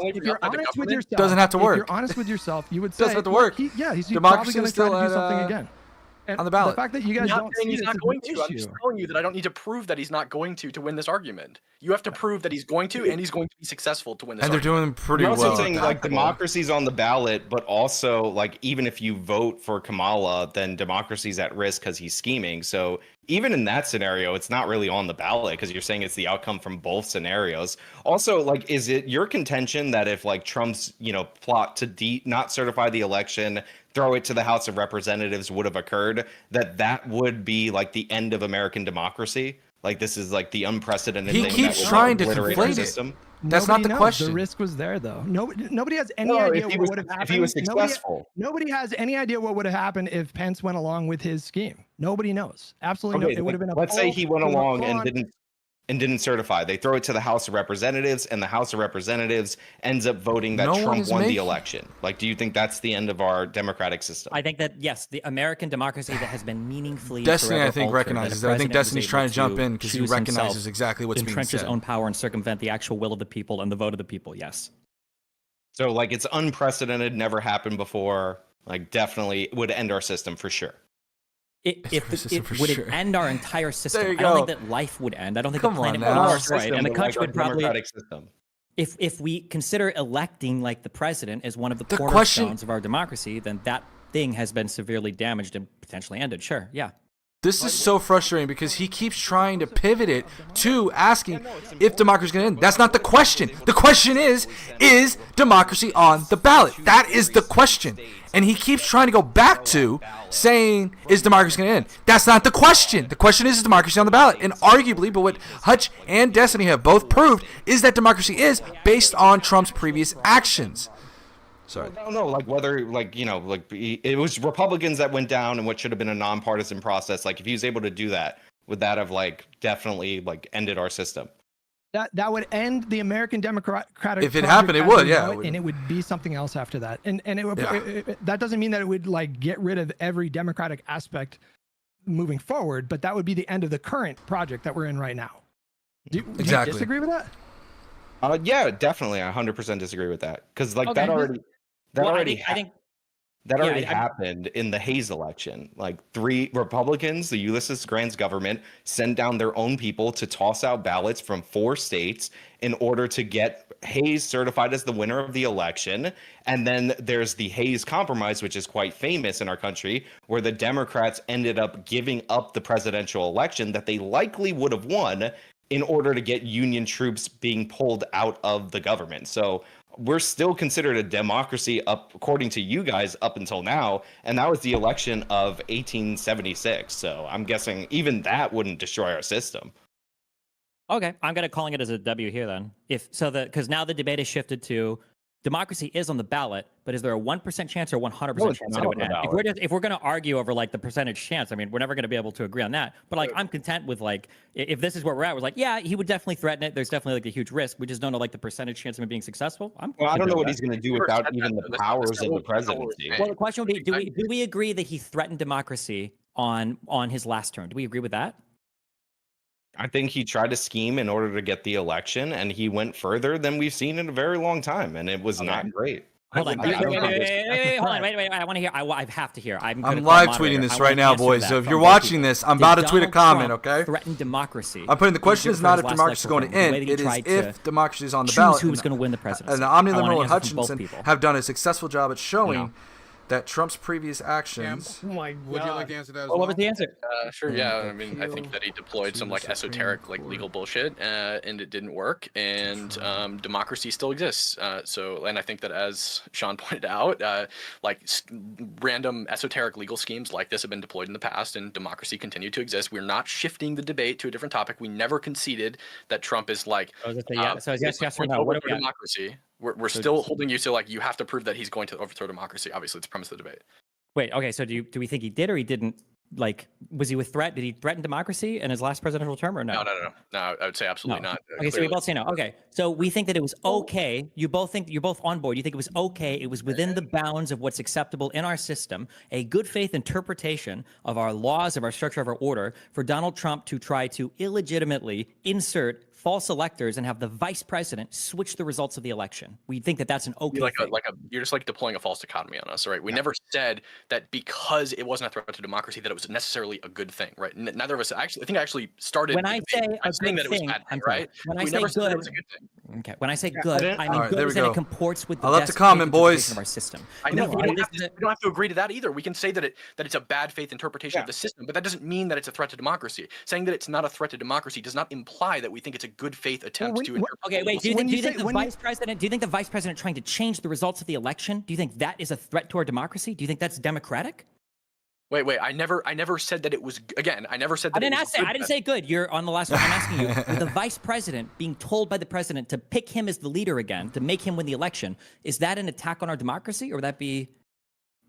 with yourself, Doesn't have to If work. you're honest with yourself, you would say Doesn't have to look, work. he's Democracy probably going is to try still to do at, something again. And on the ballot. The fact that you guys I'm not don't saying see he's this not as going an to. I'm just issue. telling you that I don't need to prove that he's not going to win this argument. You have to prove that he's going to, and he's going to be successful to win this And they're argument. doing pretty I'm also well. saying at like that. democracy's on the ballot, but also like even if you vote for Kamala, then democracy's at risk because he's scheming. So even in that scenario, it's not really on the ballot because you're saying it's the outcome from both scenarios. Also, like, is it your contention that if like Trump's plot to not certify the election, throw it to the House of Representatives would have occurred, that would be like the end of American democracy? Like this is like the unprecedented He thing keeps that would trying to obliterate our conflate it. system. That's not Nobody the knows. question. The risk was there, though. Nobody has any No, idea if he what was would have happened. if he was successful. Nobody has any idea what would have happened if Pence went along with his scheme. Nobody knows. Absolutely Okay, no. It would have been a let's say he went it was a along and full-on- didn't and didn't certify. They throw it to the House of Representatives, and the House of Representatives ends up voting that No one Trump is won the making- election. Like, do you think that's the end of our democratic system? I think that yes, the American democracy that has been meaningfully Destiny, I forever think, altered, recognizes that that. a I think president was Destiny's able trying to jump to in because he choose recognizes himself, exactly what's being entrench his said. own power and circumvent the actual will of the people and the vote of the people. Yes. So, like, it's unprecedented, never happened before. Like, definitely would end our system for sure. Would it end our entire system? There you I don't think go. that life would end. I don't think Come the planet on would now. be Our destroyed, System, and the but, like, country our would probably. democratic system. If we consider electing like the president as one of the The cornerstones question- of our democracy, then that thing has been severely damaged and potentially ended. Sure, yeah. This is so frustrating because he keeps trying to pivot it to asking if democracy is going to end. That's not the question. The question is democracy on the ballot? That is the question. And he keeps trying to go back to saying, is democracy going to end? That's not the question. The question is democracy on the ballot? And arguably, but what Hutch and Destiny have both proved is that democracy is based on Trump's previous actions. Sorry. I don't know, like whether, like, you know, like it was Republicans that went down in what should have been a nonpartisan process. Like, if he was able to do that, would that have like definitely like ended our system? That would end the American Democratic. If it project happened, it as would, we yeah, know it it, would. and it would be something else after that. And it would, Yeah. that doesn't mean that it would like get rid of every Democratic aspect moving forward, but that would be the end of the current project that we're in right now. Do you Exactly. disagree with that? Yeah, definitely. I 100% disagree with that because like Okay. that already Well, I already think that yeah, already I- happened in the Hayes election. Like 3 Republicans, the Ulysses Grant's government, sent down their own people to toss out ballots from 4 states in order to get Hayes certified as the winner of the election. And then there's the Hayes Compromise, which is quite famous in our country, where the Democrats ended up giving up the presidential election that they likely would have won in order to get Union troops being pulled out of the government. So we're still considered a democracy up, according to you guys, up until now, and that was the election of 1876. So I'm guessing even that wouldn't destroy our system. Okay, I'm gonna calling it as a W here then. Because now the debate has shifted to democracy is on the ballot, but is there a 1% chance or 100% No, it's chance not that it on would the end? ballot. If we're gonna argue over like the percentage chance, I mean, we're never gonna be able to agree on that. But like, I'm content with like, if this is where we're at, we're like, yeah, he would definitely threaten it. There's definitely like a huge risk. We just don't know like the percentage chance of him being successful. Well, I don't know what he's. he's going to do Never without said even that, the though. powers That's of the not what we're presidency. saying. Well, the question would be, do we agree that he threatened democracy on his last term? Do we agree with that? I think he tried to scheme in order to get the election, and he went further than we've seen in a very long time, and it was not great. Hold on. I don't think Wait. I want to hear. I have to hear. I'm I'm gonna live call tweeting moderator. this I right want an now, answer to boys. that So if from you're both watching people. this, I'm Did about to tweet a Donald comment, Trump okay? Threaten democracy. I'm putting the question He is did not for if his democracy last is going to election, the way end. that he It is tried if to democracy is on the choose ballot. who was going to win the presidency. And I want Omni an Liberal and answer from both Hutchinson people. have done a successful job at showing No. that Trump's previous actions. Oh my Would you like to answer that as Well, well? what was the answer? Sure. Yeah. I mean, I think that he deployed some like Supreme esoteric, like Court. legal bullshit, and it didn't work. And democracy still exists. And I think that, as Sean pointed out, random esoteric legal schemes like this have been deployed in the past, and democracy continued to exist. We're not shifting the debate to a different topic. We never conceded that Trump is like. So is yes or going no? to What are overthrow we at? democracy. We're still holding you to like you have to prove that he's going to overthrow democracy. Obviously, it's the premise of the debate. Wait. Okay. So do we think he did or he didn't? Like, was he with threat? Did he threaten democracy in his last presidential term or no? No. I would say absolutely not. Okay, so we both say no. Okay, so we think that it was okay. You both think you're both on board. You think it was okay. It was within the bounds of what's acceptable in our system, a good faith interpretation of our laws, of our structure, of our order, for Donald Trump to try to illegitimately insert false electors and have the vice president switch the results of the election. We think that that's an okay thing. You're just like deploying a false dichotomy on us, right? We never said that because it wasn't a threat to democracy that it was necessarily a good thing, right? Neither of us actually. I think I actually started. When the I debate say by a saying good that it was a thing, bad I'm thing, sorry. right? When I We say never said that it good, was a good thing. Okay, when I say good, I mean Alright, good there we as in go. it comports with the I'll let the best comment, faith boys. interpretation of our system. I know. No, We I- don't have to agree to that either. We can say that it's a bad faith interpretation of the system, but that doesn't mean that it's a threat to democracy. Saying that it's not a threat to democracy does not imply that we think it's a good faith attempt when- to when- interpret. Okay, wait. Do you When think, you say- the when you- vice president? Do you think the vice president trying to change the results of the election? Do you think that is a threat to our democracy? Do you think that's democratic? Wait. I never said that it was. Again, I never said that. I didn't it was ask. good I didn't then. say good. You're on the last one. I'm asking you. With the vice president being told by the president to pick him as the leader again, to make him win the election, is that an attack on our democracy, or would that be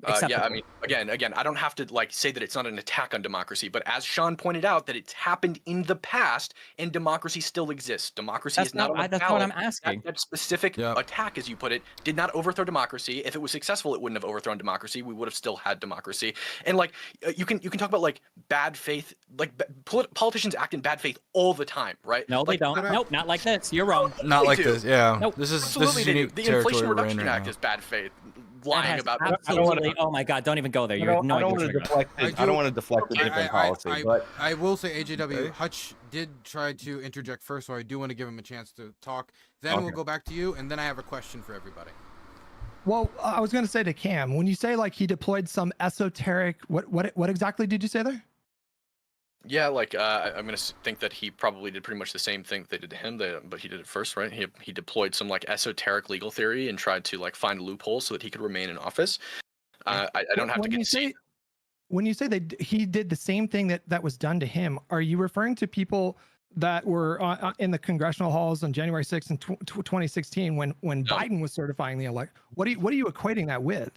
Yeah, I acceptable. mean, again, I don't have to like say that it's not an attack on democracy, but as Sean pointed out, that it's happened in the past, and democracy still exists. Democracy That's is not. not. That's not what I'm asking. That specific Yep. attack, as you put it, did not overthrow democracy. If it was successful, it wouldn't have overthrown democracy. We would have still had democracy. And like, you can talk about like bad faith. Like politicians act in bad faith all the time, right? No, they Like, don't. Nope, not like this. You're wrong. Not like They do. this. Yeah. Nope. This is Absolutely, they do. unique The territory Inflation we're in Reduction right Act now. is bad faith. That Lying has about absolutely. Oh my God! Don't even go there. You have no I don't idea. want to what you're talking about. deflect. I I don't do- want to deflect a different policy, but I will say AJW Okay. Hutch did try to interject first, so I do want to give him a chance to talk. Then we'll Okay. go back to you, and then I have a question for everybody. Well, I was going to say to Cam, when you say like he deployed some esoteric, what exactly did you say there? Yeah, like I'm gonna think that he probably did pretty much the same thing they did to him, but he did it first, right? He deployed some like esoteric legal theory and tried to like find loopholes so that he could remain in office. I don't have to When you concede. say when you say that he did the same thing that was done to him, are you referring to people that were in the congressional halls on January 6th in 2016 when No. Biden was certifying the elect? What are you equating that with?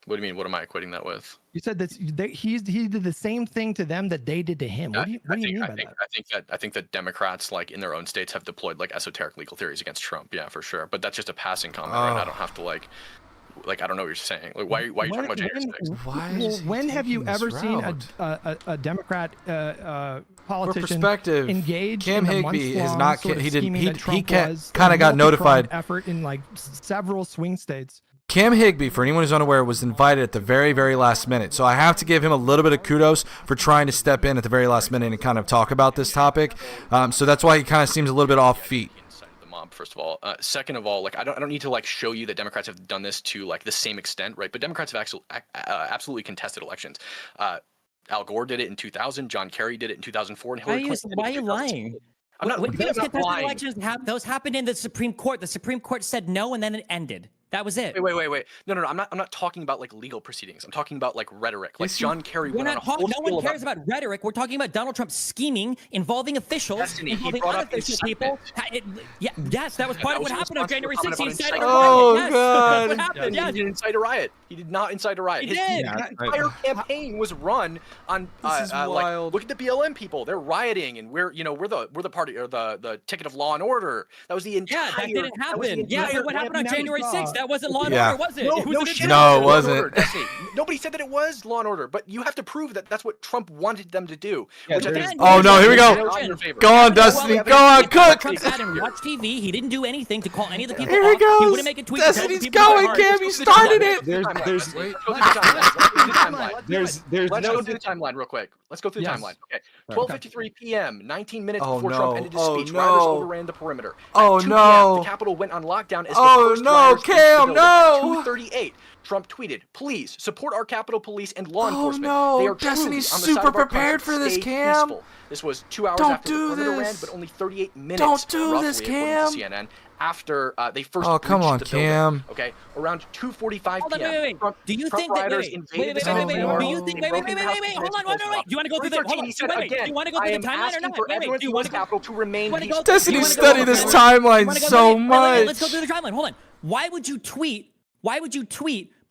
What do you mean? What am I equating that with? You said that he did the same thing to them that they did to him. What do you mean by that? I think that Democrats, like in their own states, have deployed like esoteric legal theories against Trump. Yeah, for sure. But that's just a passing comment, right? I don't have to like I don't know what you're saying. Like, why are you talking about January 6th? Why well, is he when have you taking this ever seen route? a Democrat For politician perspective, engaged Cam in the Higby is months-long not. sort of He didn't. scheming He that Trump kind was, of got multi-pronged notified. effort in like several swing states. Cam Higby, for anyone who's unaware, was invited at the very, very last minute. So I have to give him a little bit of kudos for trying to step in at the very last minute and kind of talk about this topic. So that's why he kind of seems a little bit off feet. He incited the mob, first of all. Second of all, like I don't need to like show you that Democrats have done this to like the same extent, right? But Democrats have actually absolutely contested elections. Al Gore did it in 2000. John Kerry did it in 2004. And Hillary Clinton did it Why are in you 2016. lying? I'm not, When what do you those mean I'm not contested lying? elections those happened in the Supreme Court. The Supreme Court said no, and then it ended. That was it. Wait. No. I'm not talking about like legal proceedings. I'm talking about like rhetoric. Like Yes, John Kerry We're went on not a whole talking. No spiel one cares about rhetoric. We're talking about Donald Trump scheming involving officials, Destiny, he involving brought up unofficial people. Yes, that was part of what was happened on responsible January for 6th. He comment incited a about riot. Oh, Yes, God. that's what happened. He Yes. didn't incite a riot. He did not incite a riot. He His did. entire campaign was run on This is like wild. look at the BLM people. They're rioting, and we're the party or the ticket of law and order. That was the entire. Yeah, that didn't that was the happen. Yeah, entire but what happened on Now you January saw- 6th? That wasn't law and Yeah. order, was it? No, It was no an shit. attack. No, Law it and wasn't. Order, Destiny. Nobody said that it was law and order, but you have to prove that that's what Trump wanted them to do. Yeah, which I think there's- is Oh, no, here we go. not in your favor. Go on, Destiny. Go on, cook. Trump sat and watched TV. He didn't do anything to call any of the people Here he off. goes. He wouldn't make a tweet. to tell the Destiny's people to going, go Cam. hard. You started it. there's Wait. Let's go through the timeline. there's Let's no go through the timeline real quick. Let's go through the Yes. timeline. Okay. 12:53 p.m. 19 minutes Oh, before no. Trump ended his Oh, speech, no. rioters overran the perimeter. Oh, At 2 no. p.m., the Capitol went on lockdown as Oh, the first no, rioters reached the Cam, building. no. 2:38. Trump tweeted, "Please support our Capitol Police and law Oh, enforcement. no. They are Destiny's truly on the side super of our prepared country. for this, Stay Cam. peaceful." This was 2 hours Don't after do the perimeter ran, this. but only 38 minutes. Don't do roughly, this, according Cam. to CNN, after they first Oh, come breached on, the building. Cam. Okay, around 2:45 Hold on, p.m. wait. Trump, Do you Trump think that? rioters Wait. invaded the wait, Senate wait, floor. do you think? They Wait. broke into House Hold Committees on. and Wait. Do you want to go through the? Hold 3:13, on. he said Wait. Do again, you want to go I through am the timeline or asking not? for Wait. everyone Do you to want the to go? Capitol to remain You wanna peaceful. go- Destiny you wanna go studied through this the timeline wanna go- so wait, much. Let's go through the timeline. Hold on. Why would you tweet?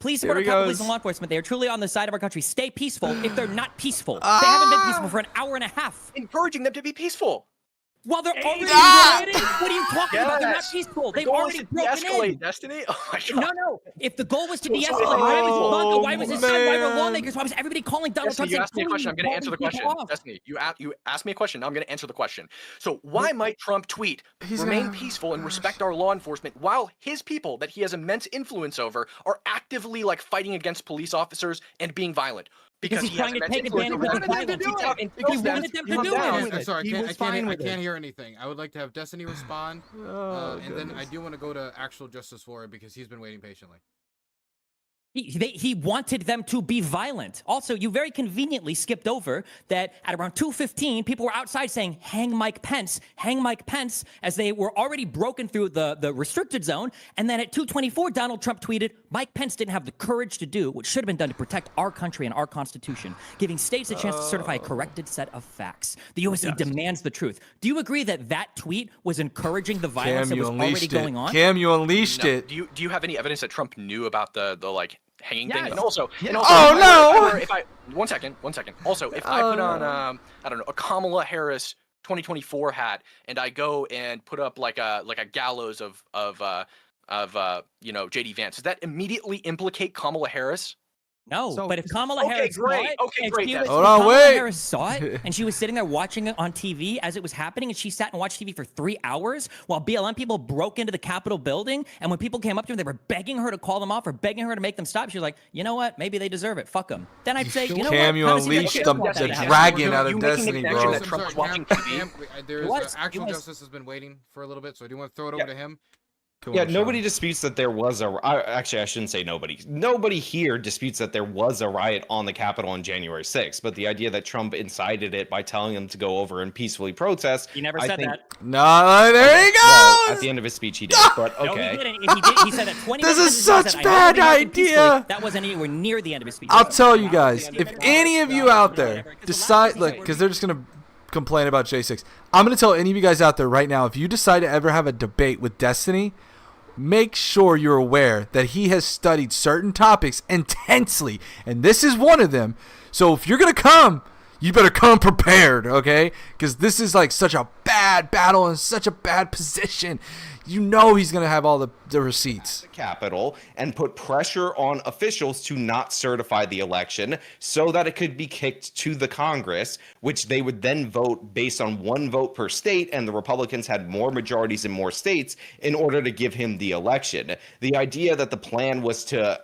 Please support Here our he Capitol Police goes. and law enforcement. They are truly on the side of our country. Stay peaceful if they're not peaceful. They haven't been peaceful for an hour and a half. Encouraging them to be peaceful. While they're already Ah! rioting? What are you talking about? They're not Yes. peaceful. The They've goal is already to broken de-escalate, in. Destiny. Oh my God. No. If the goal was to So- de-escalate, so- why was Oh, Ivanka? Why was his son? Why were man. lawmakers? Why was everybody calling Donald Destiny, Trump you saying, asked me a question. I'm going to "Please answer the call these question. people off"? Destiny, you asked me a question. Now I'm going to answer the question. So why might Trump tweet, He's remain gonna- peaceful and respect our law enforcement, while his people that he has immense influence over are actively like fighting against police officers and being violent? Because he's he has trying to immense take influence advantage over of them. the And violence. he tells He them wanted them to calm do down. it. I'm sorry, He I was fine with can't it. hear anything. I would like to have Destiny respond, Oh, and then I goodness. do want to go to actual Justice Warrior because he's been waiting patiently. He wanted them to be violent. Also, you very conveniently skipped over that at around 2:15, people were outside saying, hang Mike Pence, as they were already broken through the restricted zone. And then at 2:24, Donald Trump tweeted, Mike Pence didn't have the courage to do what should have been done to protect our country and our Constitution, giving states a chance to certify a corrected set of facts. The USA demands the truth. Do you agree that that tweet was encouraging the violence Cam, that you was already unleashed going it. on? Cam, you unleashed No. it. Do you have any evidence that Trump knew about the like hanging thing. Yes. And also, Yes. Oh, if I one second. Also, if I put on I don't know, a Kamala Harris 2024 hat, and I go and put up like a gallows of JD Vance, does that immediately implicate Kamala Harris? No, So- but if Kamala Okay, Harris great. saw it, Okay, if great, she then. was- Hold if on, Kamala wait. Harris saw it and she was sitting there watching it on TV as it was happening, and she sat and watched TV for 3 hours while BLM people broke into the Capitol building, and when people came up to her, they were begging her to call them off or begging her to make them stop. She was like, you know what? Maybe they deserve it. Fuck them. Then I'd say, you know Cam, what? you How does he unleashed get the- that the to happen? dragon out of You making the Destiny, connection bro. that Trump was Sorry, watching Cam, TV? there's was- actual it was- justice has been waiting for a little bit, so I do want to throw it over Yeah. to him. Come Yeah, on, nobody Sean. disputes that there was actually, I shouldn't say nobody. Nobody here disputes that there was a riot on the Capitol on January 6th. But the idea that Trump incited it by telling them to go over and peacefully protest. He never I said think- that. No, there he Well, goes. at the end of his speech, he did. But No, okay. he didn't. If he did, he said that 20 This minutes is into his such speech, he said, "I know bad we're marching peacefully." idea. That wasn't anywhere near the end of his speech. I'll tell you guys, if any of you out there decide, like, because they're just gonna complain about J6, I'm gonna tell any of you guys out there right now, if you decide to ever have a debate with Destiny, make sure you're aware that he has studied certain topics intensely, and this is one of them. So if you're gonna come, you better come prepared, okay? Because this is like such a bad battle and such a bad position. You know he's gonna have all the receipts. The Capitol and put pressure on officials to not certify the election so that it could be kicked to the Congress, which they would then vote based on one vote per state, and the Republicans had more majorities in more states in order to give him the election. The idea that the plan was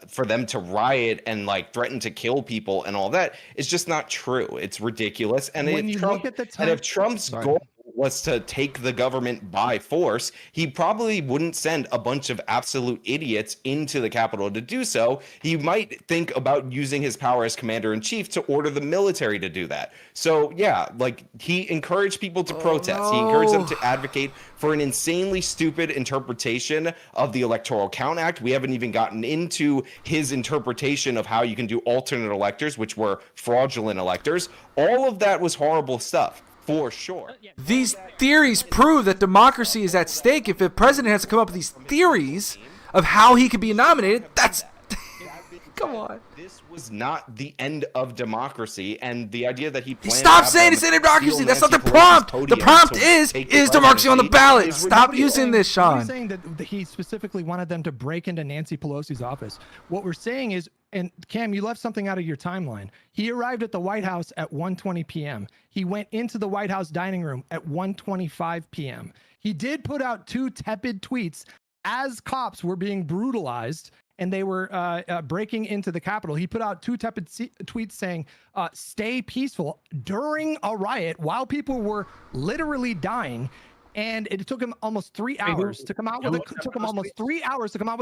for them to riot and like threaten to kill people and all that is just not true. It's ridiculous. And When if you Trump, look at the and time- if Trump's Sorry. goal was to take the government by force, he probably wouldn't send a bunch of absolute idiots into the Capitol to do so. He might think about using his power as commander in chief to order the military to do that. So yeah, like he encouraged people to protest. He encouraged them to advocate for an insanely stupid interpretation of the Electoral Count Act. We haven't even gotten into his interpretation of how you can do alternate electors, which were fraudulent electors. All of that was horrible stuff. For sure. These theories prove that democracy is at stake. If the president has to come up with these theories of how he could be nominated, that's come on. This was not the end of democracy, and the idea that he planned Stop to have saying them it's in democracy. steal That's not the Nancy Pelosi's prompt. The podium prompt to is take the democracy on the presidency ballot? is Stop ridiculous. using this, Nobody's Sean. saying that he specifically wanted them to break into Nancy Pelosi's office. What we're saying is, and Cam, you left something out of your timeline. He arrived at the White House at 1:20 p.m. He went into the White House dining room at 1:25 p.m. He did put out 2 tepid tweets as cops were being brutalized and they were breaking into the Capitol. He put out 2 tepid tweets saying, stay peaceful during a riot while people were literally dying. And it took him almost 3 hours to come out with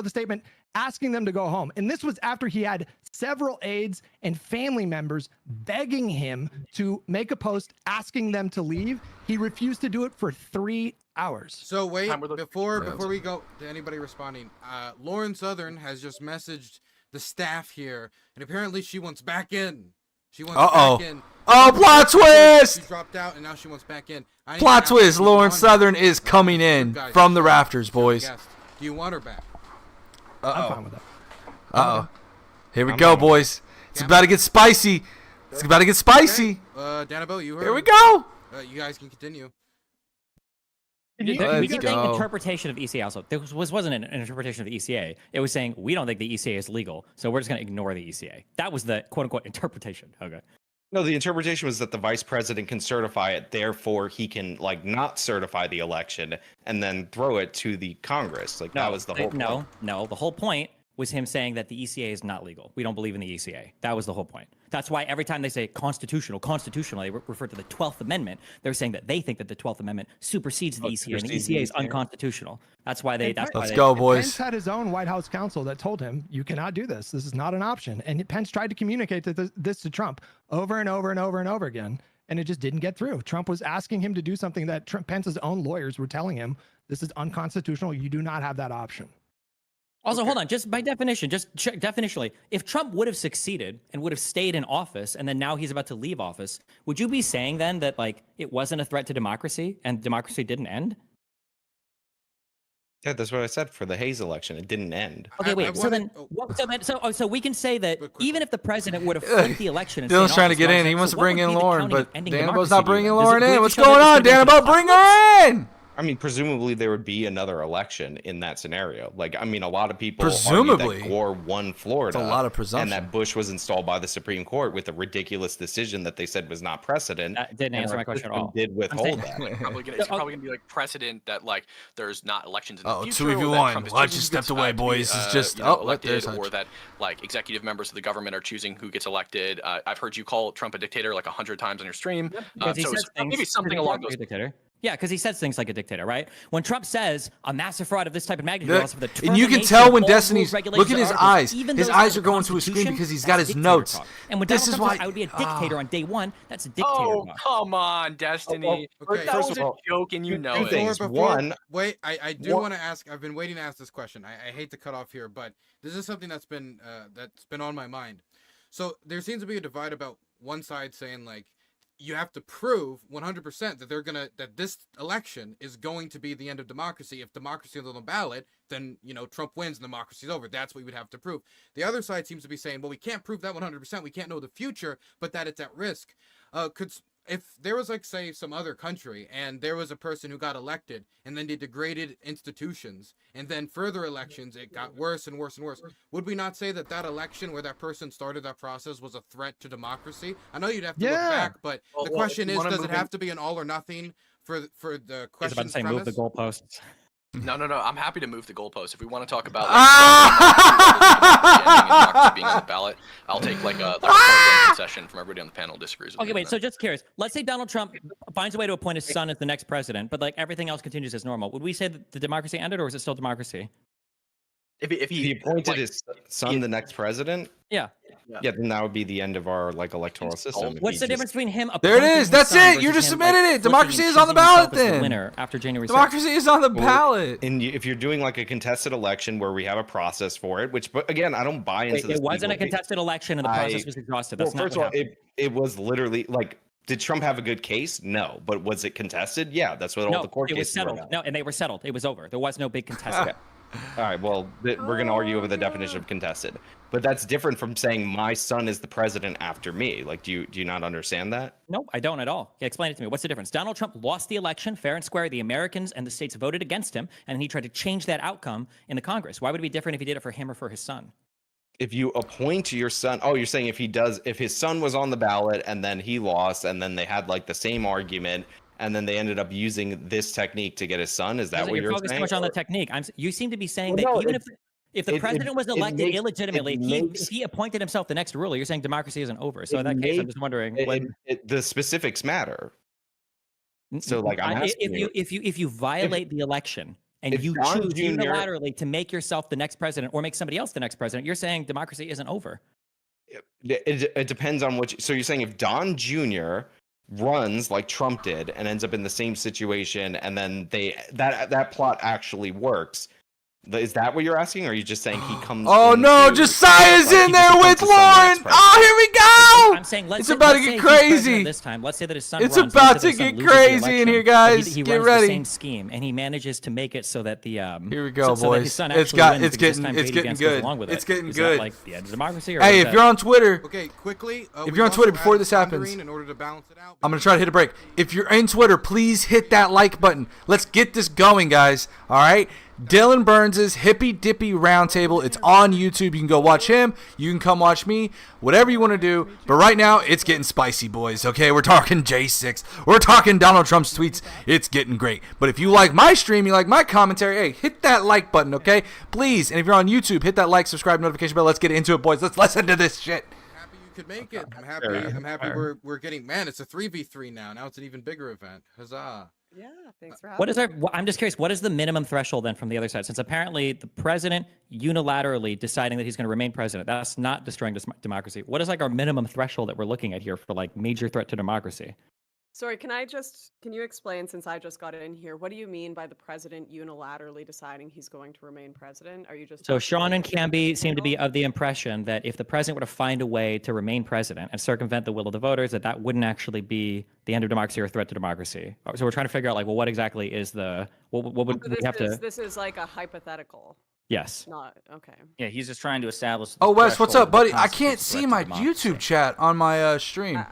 a statement asking them to go home. And this was after he had several aides and family members begging him to make a post asking them to leave. He refused to do it for 3 hours. So wait, Time with the- before we go to anybody responding, Lauren Southern has just messaged the staff here, and apparently she wants back in. She wants Uh-oh. back in. Oh, plot She twist! dropped out, and now she wants back in. I need Plot to ask twist. you, Lauren do you want Southern her? is coming in Guys, from the rafters, boys. guest, do you want her back? I'm fine with that. Uh-oh. Here we I'm go, on. boys. It's about to get spicy. It's about to get spicy. Danabo, you heard Here we her. go. You guys can continue. We Let's keep go. saying interpretation of ECA also. This wasn't an interpretation of the ECA. It was saying we don't think the ECA is legal, so we're just going to ignore the ECA. That was the quote-unquote interpretation. Okay. No, the interpretation was that the vice president can certify it, therefore he can like not certify the election and then throw it to the Congress. Like that was the whole point. No. The whole point was him saying that the ECA is not legal. We don't believe in the ECA. That was the whole point. That's why every time they say constitutional, they refer to the 12th Amendment. They're saying that they think that the 12th Amendment supersedes the ECA, and the supersedes ECA is the ECA. unconstitutional. That's why they. That's why Let's they, go, Pence boys. had his own White House counsel that told him, you cannot do this. This is not an option. And Pence tried to communicate this to Trump over and over and over and over again. And it just didn't get through. Trump was asking him to do something that Pence's own lawyers were telling him, this is unconstitutional. You do not have that option. Also, hold on. Just by definition, definitionally, if Trump would have succeeded and would have stayed in office, and then now he's about to leave office, would you be saying then that like it wasn't a threat to democracy and democracy didn't end? Yeah, that's what I said for the Hayes election. It didn't end. Okay, I wait. So wanted- then, oh, so we can say that Quick, even quick. if the president would have flipped the election, and stayed Dylan's in trying to office, get why in. is He that- wants so to what bring would in be the Lauren, counting of but ending Danabo's democracy not to you bringing then? Does it Lauren go in. to What's show that going this on, is a Danabo? Bring her in. I mean, presumably there would be another election in that scenario. Like, I mean, a lot of people argue Presumably. that Gore won Florida, That's a lot of and presumption. that Bush was installed by the Supreme Court with a ridiculous decision that they said was not precedent. That didn't and answer our my question at system all. Did withhold saying- that? It's probably gonna be like precedent that like there's not elections in the future. or that 2v1. Trump is Well, I choosing just who gets, stepped away, to be, boys. It's just- you know, oh, look, there's elected, or Hutch. that like executive members of the government are choosing who gets elected. I've heard you call Trump a dictator like 100 times on your stream. Because he So says it's things maybe something pretty along much those. like a dictator. Yeah, because he says things like a dictator, right? When Trump says a massive fraud of this type of magnitude, Look, also for the and you can termination tell of when all Destiny's- rules, regulations, look at his and articles, eyes. even His those eyes in are the going to his screen Constitution, because he's that's got his dictator notes. talk. And when This Donald is Trump says, why- I would be a dictator on day one, that's a dictator Oh, talk. come on, Destiny. Okay. That First was of a all, joke, and you know two it. things. Before- One- wait, I do one- want to ask. I've been waiting to ask this question. I hate to cut off here, but this is something that's been on my mind. So there seems to be a divide about one side saying like you have to prove 100% that this election is going to be the end of democracy. If democracy is on the ballot, then Trump wins and democracy's over. That's what we would have to prove. The other side seems to be saying, well, we can't prove that 100%. We can't know the future, but that it's at risk. If there was like say some other country and there was a person who got elected and then they degraded institutions and then further elections it got worse and worse and worse, would we not say that election where that person started that process was a threat to democracy? I know you'd have to look Yeah. back, but Well, the well, if question you is, wanna does it move in- have to be an all or nothing for the I was about question to say move the goalposts. No. I'm happy to move the goalpost. If we want to talk about Ah! being on the ballot, I'll take like a point session from everybody on the panel who disagrees with Okay, me. wait. So just curious. Let's say Donald Trump finds a way to appoint his son as the next president, but like everything else continues as normal. Would we say that the democracy ended, or is it still democracy? if He appointed like, his son the next president. Yeah. Yeah, then that would be the end of our like electoral system. if What's he the just- difference between him? There it appointing is. his That's son it. versus You just him, submitted it. flipping Democracy and is on the choosing himself ballot as the then. winner after January 6th? Democracy is on the Well, ballot. And if you're doing like a contested election where we have a process for it, which, but again, I don't buy into Wait, this. it wasn't a legal- contested election, and the process was exhausted. Well, That's not first of what all, happened. it was literally like, did Trump have a good case? No, but was it contested? Yeah, that's what all No, the court it was cases were settled. about. No, and they were settled. It was over. There was no big contested. All right, well, we're going to argue over the definition of contested, but that's different from saying my son is the president after me. Like, do you not understand that? No, I don't at all. Yeah, explain it to me. What's the difference? Donald Trump lost the election fair and square. The Americans and the states voted against him, and he tried to change that outcome in the Congress. Why would it be different if he did it for him or for his son? If you appoint your son, you're saying if his son was on the ballot and then he lost and then they had like the same argument and then they ended up using this technique to get his son, is that Listen, what you're focused saying? too much on the technique. You seem to be saying Well, that no, even it- if the president was elected makes- illegitimately, it if makes- he appointed himself the next ruler, you're saying democracy isn't over. So in that case, I'm just wondering when. The specifics matter. So, like, I'm asking if you violate the election and if you Don choose Jr. unilaterally to make yourself the next president or make somebody else the next president, you're saying democracy isn't over. It depends on what. So you're saying if Don Jr. runs like Trump did and ends up in the same situation, and then that plot actually works. Is that what you're asking, or are you just saying he comes? Oh no, into- Josiah's like, in he there just with becomes the son of the next Lauren. Oh, here we go. I'm saying let's It's say, about to let's get say he's president crazy. This time, let's say that his son It's runs, about let's say to that his get son loses the crazy in election, here, but guys. He Get runs ready. the same scheme, and he manages to make it so that the Here we go, so that boys. his son It's actually got- wins it's because this getting- time it's Brady getting Vance goes good. along with It's it. getting Is good. That like the end of democracy, or Hey, is if you're on Twitter, Okay, quickly. If we've you're on also Twitter before added this happens- pondering in order to balance it out. I'm gonna try to hit a break. If you're in Twitter, please hit that like button. Let's get this going, guys. All right. Dylan Burns' Hippy Dippy Roundtable. It's on YouTube. You can go watch him. You can come watch me. Whatever you want to do. But right now, it's getting spicy, boys. Okay, we're talking J6. We're talking Donald Trump's tweets. It's getting great. But if you like my stream, you like my commentary, hey, hit that like button, okay? Please. And if you're on YouTube, hit that like, subscribe, notification bell. Let's get into it, boys. Let's listen to this shit. Happy you could make it. I'm happy. We're getting. Man, it's a 3v3 now. Now it's an even bigger event. Huzzah! Yeah, thanks for having What is me. our? I'm just curious. What is the minimum threshold then from the other side? Since apparently the president unilaterally deciding that he's going to remain president, that's not destroying democracy. What is like our minimum threshold that we're looking at here for like major threat to democracy? Sorry, can you explain, since I just got in here, what do you mean by the president unilaterally deciding he's going to remain president? Are you just So talking Sean about and the Canby seem to be political of the impression that if the president were to find a way to remain president and circumvent the will of the voters, that wouldn't actually be the end of democracy or a threat to democracy. So we're trying to figure out, like, well, what exactly is what would angle? we have to? This is like a hypothetical, Yes. not okay. Yeah, he's just trying to establish. Oh, the Wes, what's threshold up, buddy? that I can't constitutes a see threat to my democracy. YouTube chat on my stream.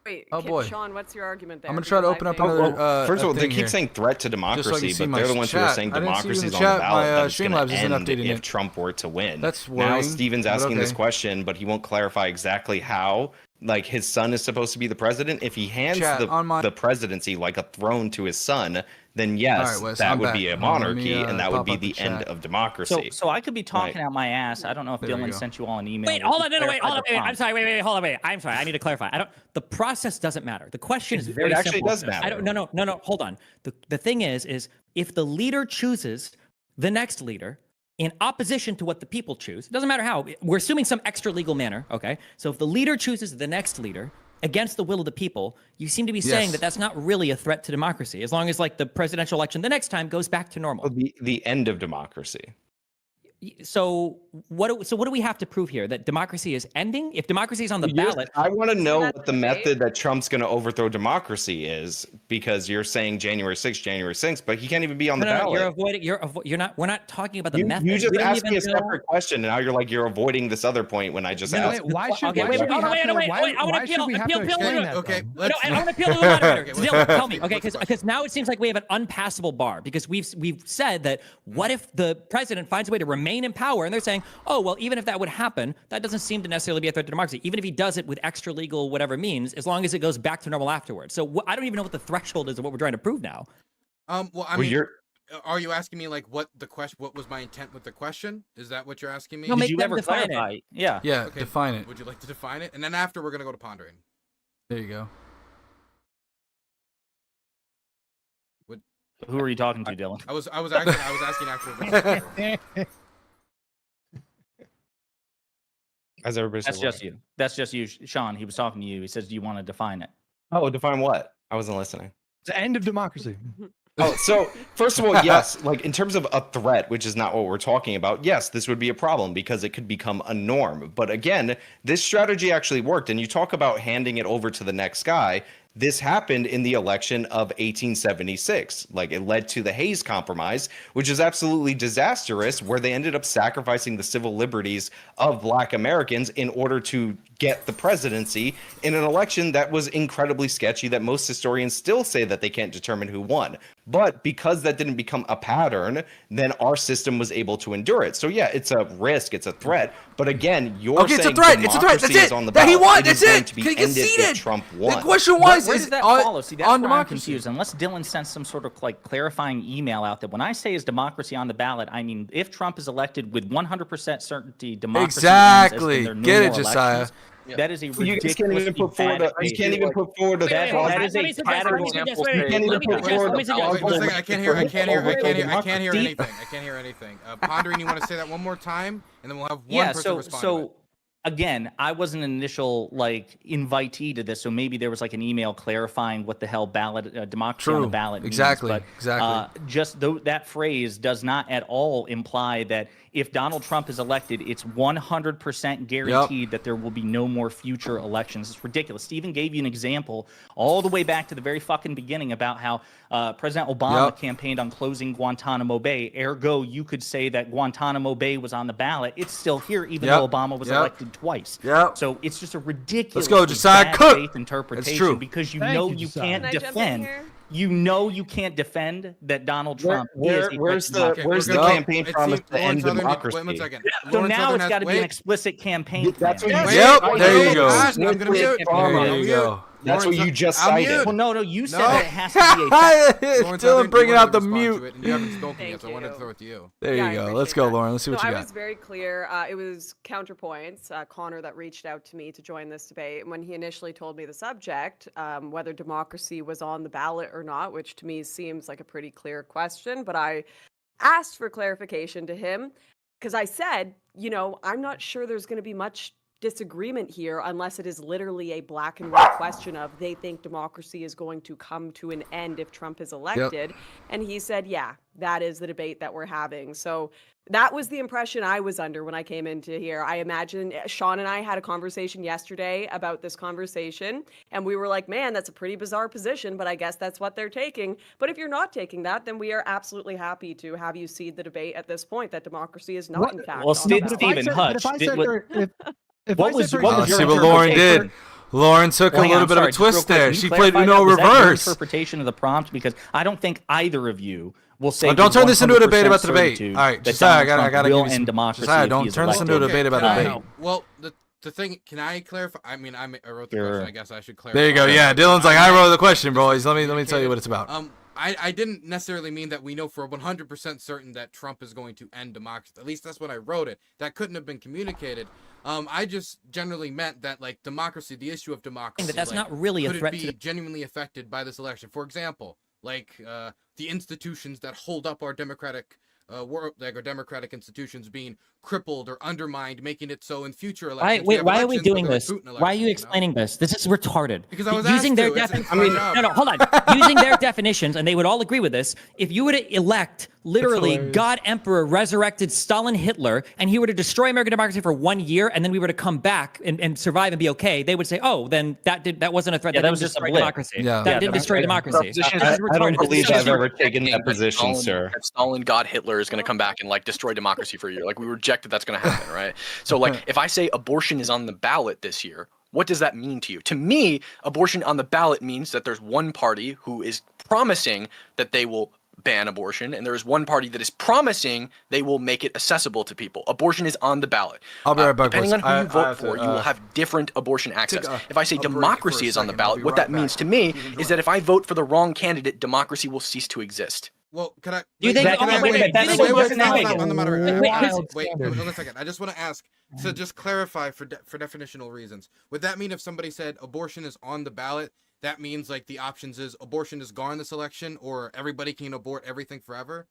Wait, Oh, boy. Sean, what's your argument there? I'm gonna try to Because open I up think- another. First of all, they thing keep here. saying threat to Just so I democracy, can see but my they're the ones who are chat. saying I didn't see you in democracy's the on the chat. ballot. My, That it's going Streamlabs to isn't end updating if it. Trump were to win. That's now worrying, Steven's but asking this okay. question, but he won't clarify exactly how. Like his son is supposed to be the president. If he hands Chat, on my- the presidency like a throne to his son, then yes, All right, Wes, that I'm would back. be a Hold on, let me, monarchy, and that would pop be up the the end chat. of democracy. So I could be talking Right. out my ass. I don't know if There we Dylan go. sent you all an email. Wait, where hold he on, no, wait, clarified hold on, the wait. I'm prompt. sorry, wait, hold on, wait. I'm sorry, I need to clarify. The process doesn't matter. The question is very it actually simple. does matter. No, hold on. The thing is if the leader chooses the next leader in opposition to what the people choose, it doesn't matter how. We're assuming some extra legal manner, okay? So if the leader chooses the next leader against the will of the people, you seem to be saying Yes. that that's not really a threat to democracy, as long as, like, the presidential election the next time goes back to normal. The end of democracy. So what do we have to prove here? That democracy is ending? If democracy is on the ballot, I want to know that what the the debate? method that Trump's going to overthrow democracy is, because you're saying January 6th, but he can't even be on the no, ballot. you're avoiding. You're not. We're not talking about the You, method. you just We don't asked me a even know- separate question, and now you're like you're avoiding this other point when I just No, asked. wait, why should Okay, why wait, should we wait, have wait, to- wait, why- wait, I wanna why should we have appeal, to appeal, explain appeal. that, Okay, though? let's- No, I want to appeal to the moderator. Okay, let's- Dylan, tell me, okay? what's the Because now it seems like we have an unpassable bar, because we've said that what if the president finds a way to remain in power, and they're saying, oh well, even if that would happen, that doesn't seem to necessarily be a threat to democracy. Even if he does it with extra legal whatever means, as long as it goes back to normal afterwards. So I don't even know what the threshold is of what we're trying to prove now. Well, I Well, mean, you're are you asking me like what was my intent with the question? Is that what you're asking me? No, Did make you them ever define it. clarify? Yeah. Yeah, Okay. define it. Would you like to define it? And then after we're gonna go to pondering. There you go. Who are you talking to, Dylan? I was asking actually. as everybody That's said, just you. That's just you, Sean. He was talking to you. He says, "Do you want to define it?" Oh, define what? I wasn't listening. It's the end of democracy. Oh, so first of all, yes, like in terms of a threat, which is not what we're talking about, yes, this would be a problem because it could become a norm. But again, this strategy actually worked. And you talk about handing it over to the next guy. This happened in the election of 1876. Like it led to the Hayes Compromise, which is absolutely disastrous, where they ended up sacrificing the civil liberties of Black Americans in order to get the presidency in an election that was incredibly sketchy, that most historians still say that they can't determine who won. But because that didn't become a pattern, then our system was able to endure it. So yeah, it's a risk, it's a threat. But again, you're Okay, it's a saying threat. It's a threat. democracy That's is it. on the That he ballot. won. It is That's going it. to be He ended if conceded. Trump The won. question was Where is does that on, follow? See, that's on where I'm democracy. confused. Unless Dylan sent some sort of like clarifying email out that when I say is democracy on the ballot, I mean if Trump is elected with 100% certainty, democracy Exactly. ends as in Get there it, no more Josiah. elections. That is a You guys can't ridiculous. even put forward. You can't even put forward a. Wait, That hold is on. a Let me suggest- pattern let me suggest- example wait, You state. can't even let me put suggest- forward let me a suggest- Wait, one second. I can't hear Democracy. anything. I can't hear anything. Pondering, you want to say that one more time, and then we'll have one Yeah, person respond. to it. so again, I was an initial like invitee to this, so maybe there was like an email clarifying what the hell ballot democracy on the True. ballot means. Exactly. But, Exactly. just that phrase does not at all imply that if Donald Trump is elected, it's 100% guaranteed that there will be no more future elections. It's ridiculous. Stephen gave you an example all the way back to the very fucking beginning about how President Obama Yep. campaigned on closing Guantanamo Bay. Ergo, you could say that Guantanamo Bay was on the ballot. It's still here, even Yep. though Obama was Yep. elected twice. Yep. So it's just a ridiculous go, Josiah. bad Cook. faith interpretation true. because you Thank know you, you Josiah. can't Can I jump in defend. here? You know you can't defend that Donald Trump Where's is a the threat to where's the democracy. campaign It promise seems to end Lawrence Southern democracy? Wait one second. So Lawrence now Southern it's has- got to be an wait, explicit campaign plan. That's what you wait, said. Yep, wait, there you wait, go. gosh, I'm gonna mute. There you go. That's what Lawrence, you just I'm cited. mute. Well, no, you said No. that it has to be a fact. Lawrence, Dylan bringing out the you mute. wanted to respond to it, and you haven't spoken Thank yet, so I wanted to you. throw it to you. There Yeah, I you go. Let's appreciate go, that. Lauren. Let's see what So you I got. was very clear. It was Counterpoints, Connor, that reached out to me to join this debate. And when he initially told me the subject, whether democracy was on the ballot or not, which to me seems like a pretty clear question, but I asked for clarification to him because I said, I'm not sure there's going to be much disagreement here unless it is literally a black and white question of they think democracy is going to come to an end if Trump is elected. And he said, yeah, that is the debate that we're having. So that was the impression I was under when I came into here. I imagine Sean and I had a conversation yesterday about this conversation, and we were like, man, that's a pretty bizarre position, but I guess that's what they're taking. But if you're not taking that, then we are absolutely happy to have you cede the debate at this point that democracy is not, in fact, well, on the ballot. Stephen Hutch. What was your see what Lauren did. Lauren took a little bit of a twist there. She played Uno reverse. Interpretation of the prompt, because I don't think either of you will say. Don't turn this into a debate about the debate. certitude All right, that Josiah, I Donald gotta Trump will give you end some. democracy Josiah, if don't he is turn this into a elected. debate about a debate. Well, the thing, can I clarify? I mean, I wrote the Sure. question. I guess I should clarify. There you go. Yeah, Dylan's like, I wrote the question, boys. Let me tell you what it's about. I didn't necessarily mean that we know for 100% certain that Trump is going to end democracy. At least that's what I wrote it. That couldn't have been communicated. I just generally meant that, like, democracy, the issue of democracy, But that's like, not really a could it threat be to the genuinely affected by this election? For example, like the institutions that hold up our democratic like our democratic institutions being crippled or undermined, making it so in future elections. Why are we doing this? Why are you explaining this? This is retarded. Because I was using asked their to. definitions. No, hold on. Using their definitions, and they would all agree with this. If you were to elect literally God Emperor resurrected Stalin Hitler, and he were to destroy American democracy for 1 year, and then we were to come back and survive and be okay, they would say, oh, then that wasn't a threat. That was just destroy democracy. That didn't destroy democracy. I don't believe I've ever taken that position, sir. Stalin, God Hitler is going to come back and like destroy democracy for a year. Like we reject that that's going to happen, right? So like if I say abortion is on the ballot this year, what does that mean to you? To me, abortion on the ballot means that there's one party who is promising that they will ban abortion, and there is one party that is promising they will make it accessible to people. Abortion is on the ballot. I'll be right back. Depending on who you vote for, you will have different abortion access. If I say democracy is on the ballot, what that means to me is that if I vote for the wrong candidate, democracy will cease to exist. Well, can I? Do you think? Wait, Wait, a second. I just want to ask. So just clarify for definitional reasons. Would that mean if somebody said abortion is on the ballot, that means like the options is abortion is gone this election, or everybody can abort everything forever?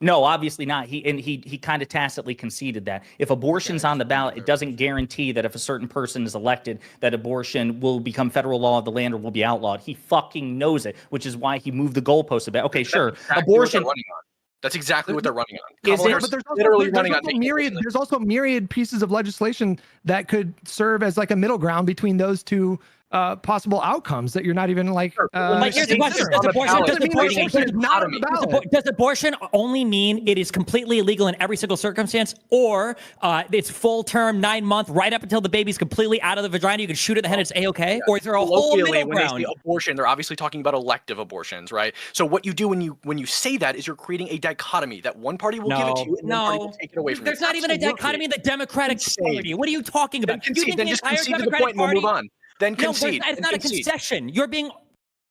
No, obviously not. He kind of tacitly conceded that if abortion's on the ballot, it doesn't guarantee that if a certain person is elected, that abortion will become federal law of the land or will be outlawed. He fucking knows it, which is why he moved the goalpost a bit. Okay, sure. Abortion. That's exactly what they're running on. But there's also myriad pieces of legislation that could serve as like a middle ground between those two possible outcomes that you're not even like. Here's the question: Does abortion only mean it is completely illegal in every single circumstance, or it's full term, 9 month, right up until the baby's completely out of the vagina, you can shoot it in the head, it's a-okay? Or is there a whole middle ground? When they say abortion, they're obviously talking about elective abortions, right? So what you do when you say that is you're creating a dichotomy that one party will give it to you and one party will take it away from you. There's not even a dichotomy in the Democratic Party. What are you talking about? Then just concede to the point and we'll move on. Then concede. No, it's not a concession. You're being.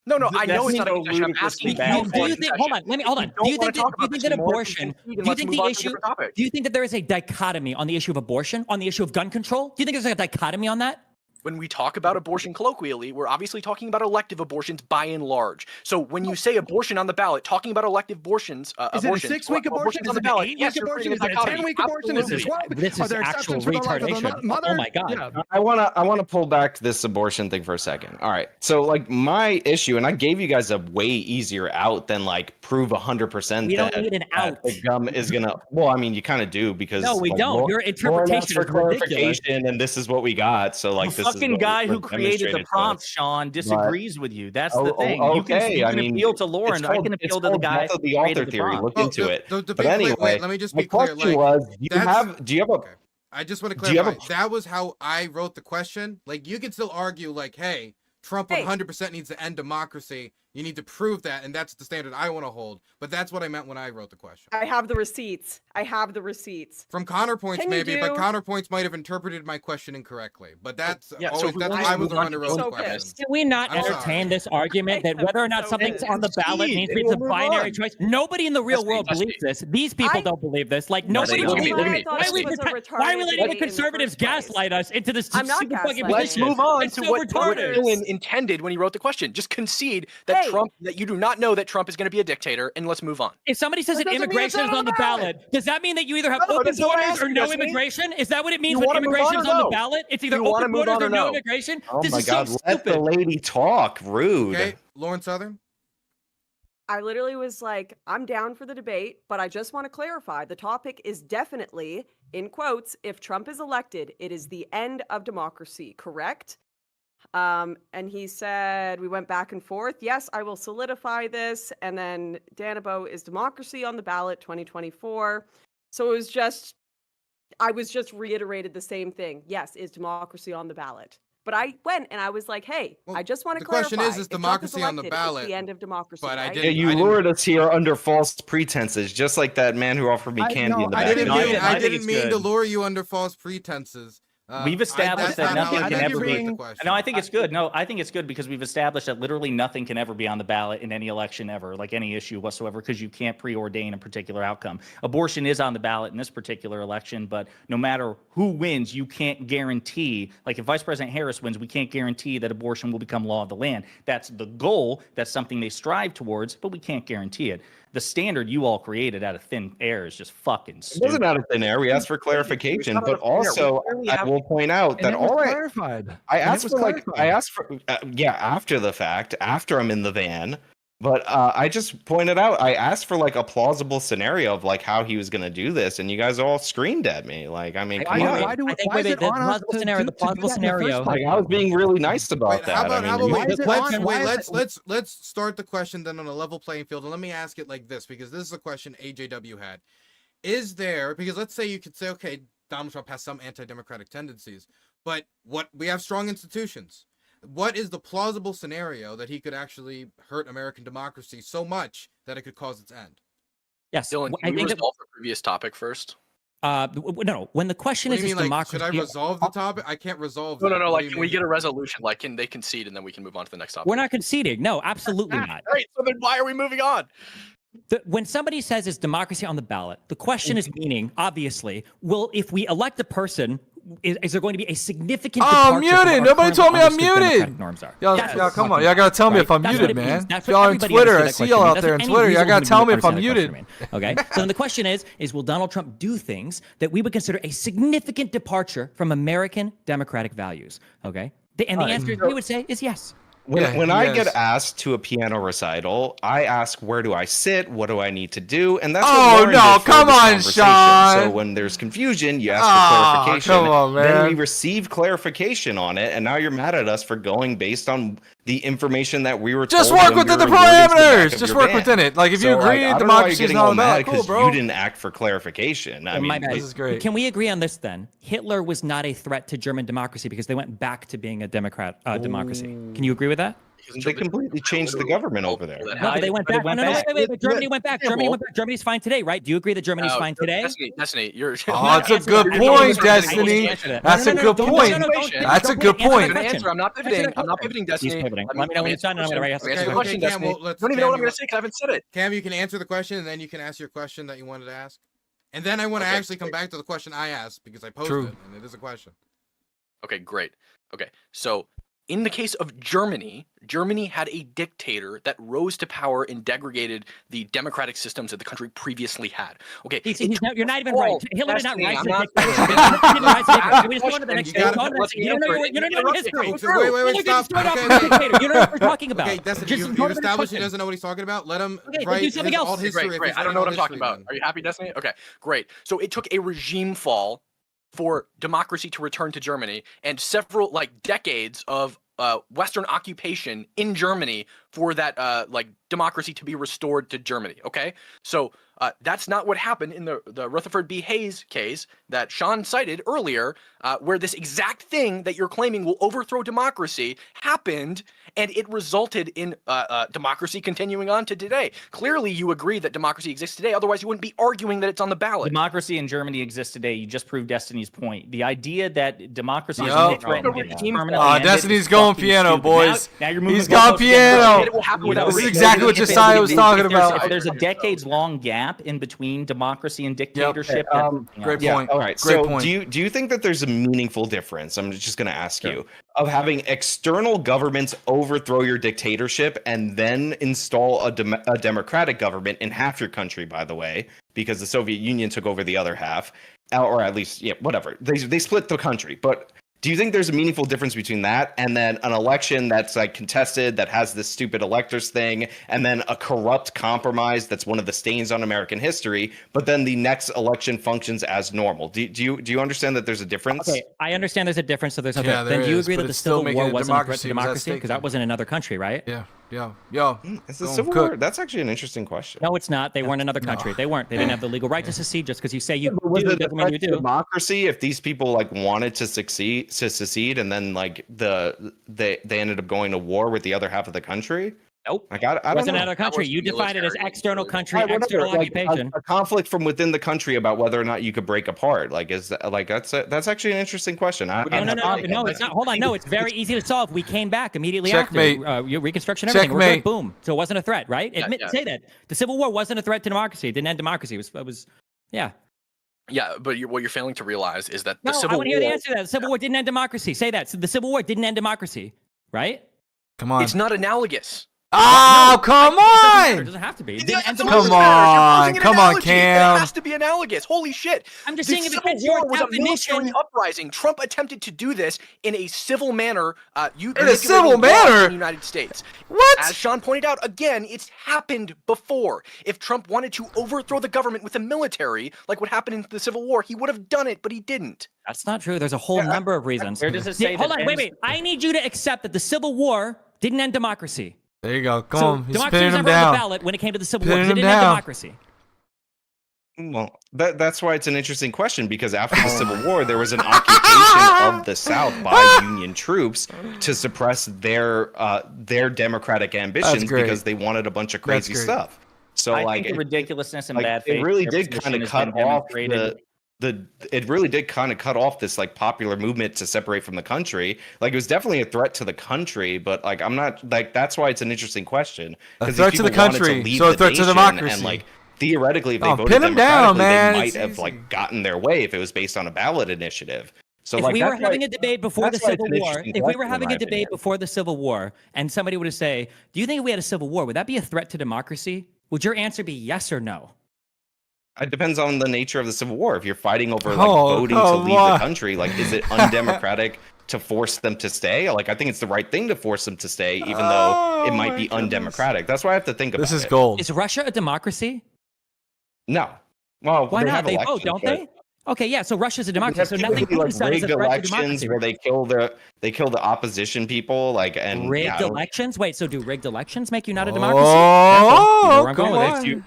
No, I know it's not a concession. I'm asking you. Do you think? Hold on. Do you think that abortion? Do you think the issue? Do you think that there is a dichotomy on the issue of abortion, on the issue of gun control? Do you think there's a dichotomy on that? When we talk about abortion colloquially, we're obviously talking about elective abortions by and large. So when you say abortion on the ballot, talking about elective abortions, is it a 6-week abortion? Is it an 8-week abortion? Is it a 10-week abortion? Is this what? This is actual retardation. Oh my god! Yeah. I wanna pull back this abortion thing for a second. All right, so like my issue, and I gave you guys a way easier out than like prove 100% we don't need an out. The gum is gonna. Well, I mean, you kind of do because no, we don't. Your interpretation is ridiculous. And this is what we got. So like this. Fucking guy who created the prompt, Sean, disagrees with you. That's the thing. Okay. You can appeal to Lauren. I can appeal to the guy who the author created the theory. prompt. Look into it. But anyway, let me just be clear. Do you have a? Okay. I just want to clarify. That was how I wrote the question. Like, you can still argue, like, hey, Trump 100% needs to end democracy. You need to prove that, and that's the standard I want to hold. But that's what I meant when I wrote the question. I have the receipts. From counterpoints, maybe, but counterpoints might have interpreted my question incorrectly. But that's I was the one who wrote the question. Can we not entertain this argument that whether or not something's on the ballot means it's a binary choice? Nobody in the real world believes this. These people don't believe this. Like, nobody believes this. Why are we letting the conservatives gaslight us into this super fucking position? Let's move on to what Dylan intended when he wrote the question. Just concede that Hey. Trump, that you do not know that Trump is going to be a dictator, and let's move on. If somebody says That that doesn't mean it's immigration is not on the ballot, does that mean that you either have No, open that's what I borders asked or you, no Destiny. immigration? Is that what it means You when wanna move immigration on is or on the no? ballot? It's either You wanna open move borders on or or no no? immigration? Oh This my is God, so let the stupid. lady talk. Rude. Okay, Lauren Southern. I literally was like, I'm down for the debate, but I just want to clarify the topic is definitely, in quotes, if Trump is elected, it is the end of democracy, correct? And he said, we went back and forth. Yes, I will solidify this. And then Danabo is democracy on the ballot 2024. So it was just, I was just reiterated the same thing. Yes, is democracy on the ballot? But I went and I was like, hey, Well, I just want to the clarify. question is if Trump democracy on the elected, ballot? It's the end of democracy. But I right? Yeah, didn't- you lured us here under false pretenses, just like that man who offered me I- candy no, in the I back. didn't I mean- didn't I mean, think it's to good. lure you under false pretenses. We've established that's that not how nothing I can think ever you be- wrote the question. No, I think it's good. No, I think it's good because we've established that literally nothing can ever be on the ballot in any election ever, like any issue whatsoever, because you can't preordain a particular outcome. Abortion is on the ballot in this particular election, but no matter who wins, you can't guarantee, like if Vice President Harris wins, we can't guarantee that abortion will become law of the land. That's the goal. That's something they strive towards, but we can't guarantee it. The standard you all created out of thin air is just fucking It stupid. wasn't out of thin air. We asked for clarification, not out but of thin air. We also clearly I have- will point out And that it was all I clarified. I And it asked was for clarified. I asked for yeah, after the fact, after I'm in the van. But I just pointed out I asked for like a plausible scenario of like how he was going to do this, and you guys all screamed at me. Like, I mean, come Why, on. why do I it, think why is wait, it the on us plausible to scenario- do- the to do plausible that in the first scenario- place? Like, I was being really nice about Wait, that. how about, I how mean, about Why wait, is it let's, on- wait, why is let's start the question then on a level playing field, and let me ask it like this, because this is a question AJW had. Is there, because let's say you could say, okay, Donald Trump has some anti-democratic tendencies, but what we have strong institutions. What is the plausible scenario that he could actually hurt American democracy so much that it could cause its end? Yes, Dylan, I can we think that, resolve the previous topic first? no. When the question What do is, you mean, like, democracy? should I resolve the topic? I can't resolve No, that. no, no. What do Like, you can we mean? get a resolution? Like, can they concede and then we can move on to the next topic? We're not conceding. No, absolutely not. Great. So then why are we moving on? When somebody says is democracy on the ballot, the question is meaning, obviously, well, if we elect a person, is there going to be a significant Oh, departure I'm from what muted. our Nobody current told me I'm understood democratic muted. norms are? Y'all, That's what y'all we're come on. talking Y'all gotta about, tell me right? if I'm That's what muted, it means. man. That's If what y'all on everybody Twitter, I understood see that y'all question out to there mean. on That's what Twitter. any Y'all gotta reasonable tell me human if I'm person understood muted. that question to mean, okay? So then the question is will Donald Trump do things that we would consider a significant departure from American democratic values? Okay? And the answer we would say is yes. When I yes. get asked to a piano recital, I ask, where do I sit? What do I need to do? And that's Oh, what Lauren no, did for come this on, conversation. Sean. So when there's confusion, you ask Oh, for clarification. come on, Then man. we receive clarification on it, and now you're mad at us for going based on the information that we were Just told work when within we the were loading to the back parameters. of Just your work van. within it. Like, if you So, agree, I don't know why democracy you're is getting not all about mad it. Cool, because bro. you didn't act for clarification. I My mean, bad. This is great. Can we agree on this then? Hitler was not a threat to German democracy because they went back to being a democracy. Can you agree with that? they completely changed the government over there. No, but they went back. No, wait. But Germany went back. Germany went back. Germany's fine today, right? Do you agree that Germany's fine today? Destiny, you're. Oh, that's a good You're point, not Destiny. answering that. That's a good point. That's a good point. I'm gonna answer. I'm not pivoting. I'm not pivoting, Destiny. He's pivoting. Let me know when he's done, and I'm gonna ask the Answer the question. question, Cam, Destiny. well, let's- You don't even know what I'm Cam, gonna say because I haven't said it. Cam, you can answer the question, and then you can ask your question that you wanted to ask. And then I want to Okay, actually come back to the question I asked, because I posed True. it, and it is a question. Okay, great. Okay, so in the case of Germany, Germany had a dictator that rose to power and degraded the democratic systems that the country previously had. Okay, You're not even right. Hitler did not Destiny, rise I'm to not- dictatorship. He didn't rise to dictatorship. We just go on to the next You thing. gotta- Go on to the next thing. You don't know your history. Okay, wait, Hitler stop. didn't start off Okay, as a okay. dictator. You don't know what we're talking about. Okay, Destiny, Just you've go to the next established he question. doesn't know what he's talking about. Let him Okay, then write do something his, else. all history. Great, if great. he's I don't writing know what all I'm talking history, about. then. Are you happy, Destiny? Okay, great. So it took a regime fall for democracy to return to Germany and several decades of Western occupation in Germany for that democracy to be restored to Germany. Okay, so that's not what happened in the Rutherford B. Hayes case that Sean cited earlier, where this exact thing that you're claiming will overthrow democracy happened, and it resulted in democracy continuing on to today. Clearly, you agree that democracy exists today. Otherwise, you wouldn't be arguing that it's on the ballot. Democracy in Germany exists today. You just proved Destiny's point. The idea that democracy is Yup. only threatened Regime if fall. permanently ended Destiny's is going fucking piano, stupid. boys. Now you're moving He's got goalposts again. piano. It will happen You without know, This is regime. exactly what if Josiah was talking if there's- about. If there's a decades-long gap gap in between democracy and dictatorship. Great Yeah, point. all right. Great So point. do you think that there's a meaningful difference? I'm just going to ask you of having external governments overthrow your dictatorship and then install a democratic government in half your country, by the way, because the Soviet Union took over the other half, or at least, yeah, whatever. They split the country. But do you think there's a meaningful difference between that and then an election that's like contested, that has this stupid electors thing, and then a corrupt compromise that's one of the stains on American history, but then the next election functions as normal? Do you understand that there's a difference? Okay, I understand there's a difference, so there's no Yeah, threat. Then there do you is, agree but that the it's still Civil making War it wasn't a threat to democracy was at democracy? stake Because that then. wasn't another country, right? Yeah. Is the Go on, Civil Cook. War? That's actually an interesting question. No, it's not. They weren't another country. They weren't. They didn't have the legal right to secede. Just because you say you But was do it a doesn't mean you threat to do. democracy if these people like wanted to secede and then like they ended up going to war with the other half of the country? Nope. Like I It don't wasn't know. another country. was You defined it as military, external really. country, Right, whatever, external like, occupation. a conflict from within the country about whether or not you could break apart. Like is that, like that's actually an interesting question. No, it's not. Hold on. No, it's very easy to solve. We came back immediately Checkmate. after Reconstruction, everything. We're good. Checkmate. Boom. So it wasn't a threat, right? Admit, yeah. say that. The Civil War wasn't a threat to democracy. It didn't end democracy. It was yeah. Yeah, but what you're failing to realize is that the No, I Civil want to hear the War. answer to that. The Civil War didn't end democracy. Say that. So the Civil War didn't end democracy, right? Come on. It's not analogous. Oh, come It doesn't matter. It on. doesn't have to be. It Yeah, didn't end that's Come what democracy. matters. You're on. using an Come on, analogy. Cam. It has to be analogous. Holy shit. I'm just The saying if it Civil gets your War was a military definition. uprising. Trump attempted to do this in a civil manner. In a civil manner? In the United States. What? As Sean pointed out, again, it's happened before. If Trump wanted to overthrow the government with the military, like what happened in the Civil War, he would have done it, but he didn't. That's not true. There's a whole number of reasons. Where does it say Hold that on. Wait. ends- I need you to accept that the Civil War didn't end democracy. There you go. Come So on. He's democracy spinning was him never on the down. ballot when it came to the Civil War. Pinning Because it him didn't end down. democracy. Well, that's why it's an interesting question, because after the Civil War, there was an occupation of the South by Union troops to suppress their democratic ambitions great. because they wanted a bunch of crazy great. stuff. So I like think the ridiculousness and like, bad faith. it really of their did position kind of has cut been off demonstrated. it really did kind of cut off this like popular movement to separate from the country. Like it was definitely a threat to the country, but like I'm not like that's why it's an interesting question. A 'Cause threat these to the people wanted country, lead so a the threat to nation, democracy. And like theoretically, if they Oh, voted pin 'em down, democratically, man. they might It's have easy. like gotten their way if it was based on a ballot initiative. So If like we were that's why- having a debate before the that's why it's Civil an War, interesting if we question, were in having my a debate opinion. before the Civil War, and somebody were to say, "Do you think if we had a Civil War, would that be a threat to democracy?" Would your answer be yes or no? It depends on the nature of the Civil War. If you're fighting over like Oh, voting to come leave on. the country, like is it undemocratic to force them to stay? Like I think it's the right thing to force them to stay, even though it Oh, might my be goodness. undemocratic. That's why I have to think about This is it. gold. Is Russia a democracy? No. Well, Why they not? have They vote, elections, don't but they? Okay, yeah. So Russia's a they democracy. have So people nothing who, like, Putin's done is a rigged threat to elections democracy. where they kill the opposition people, like and Rigged yeah, I don't- elections? Wait, so do rigged elections make you not a democracy? Oh, You know where I'm come going with this. on. you-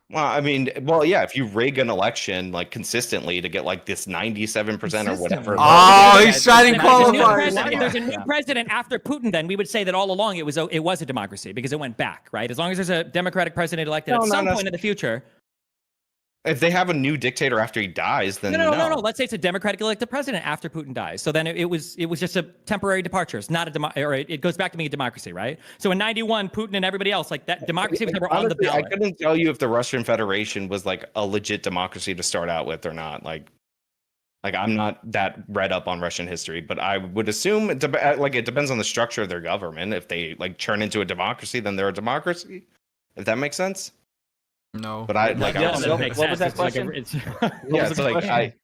Well, I mean, well, yeah, if you rig an election like consistently to get like this 97% or whatever. Oh, Yeah, he's trying to if there's a new qualify. president- If there's a new president after Putin, then we would say that all along it was a democracy because it went back, right? As long as there's a Democratic president elected No, at not some point necessarily. in the future. If they have a new dictator after he dies, then No. Let's say it's a Democratic elected president after Putin dies. So then it was just a temporary departure. It's not or it goes back to being a democracy, right? So in '91, Putin and everybody else, like that democracy was never on the Honestly, I ballot. couldn't tell you if the Russian Federation was like a legit democracy to start out with or not. Like I'm not that read up on Russian history, but I would assume it depends on the structure of their government. If they like turn into a democracy, then they're a democracy. If that makes sense. No. But I like Yeah, I'm no, so- what was that question? yeah, it's like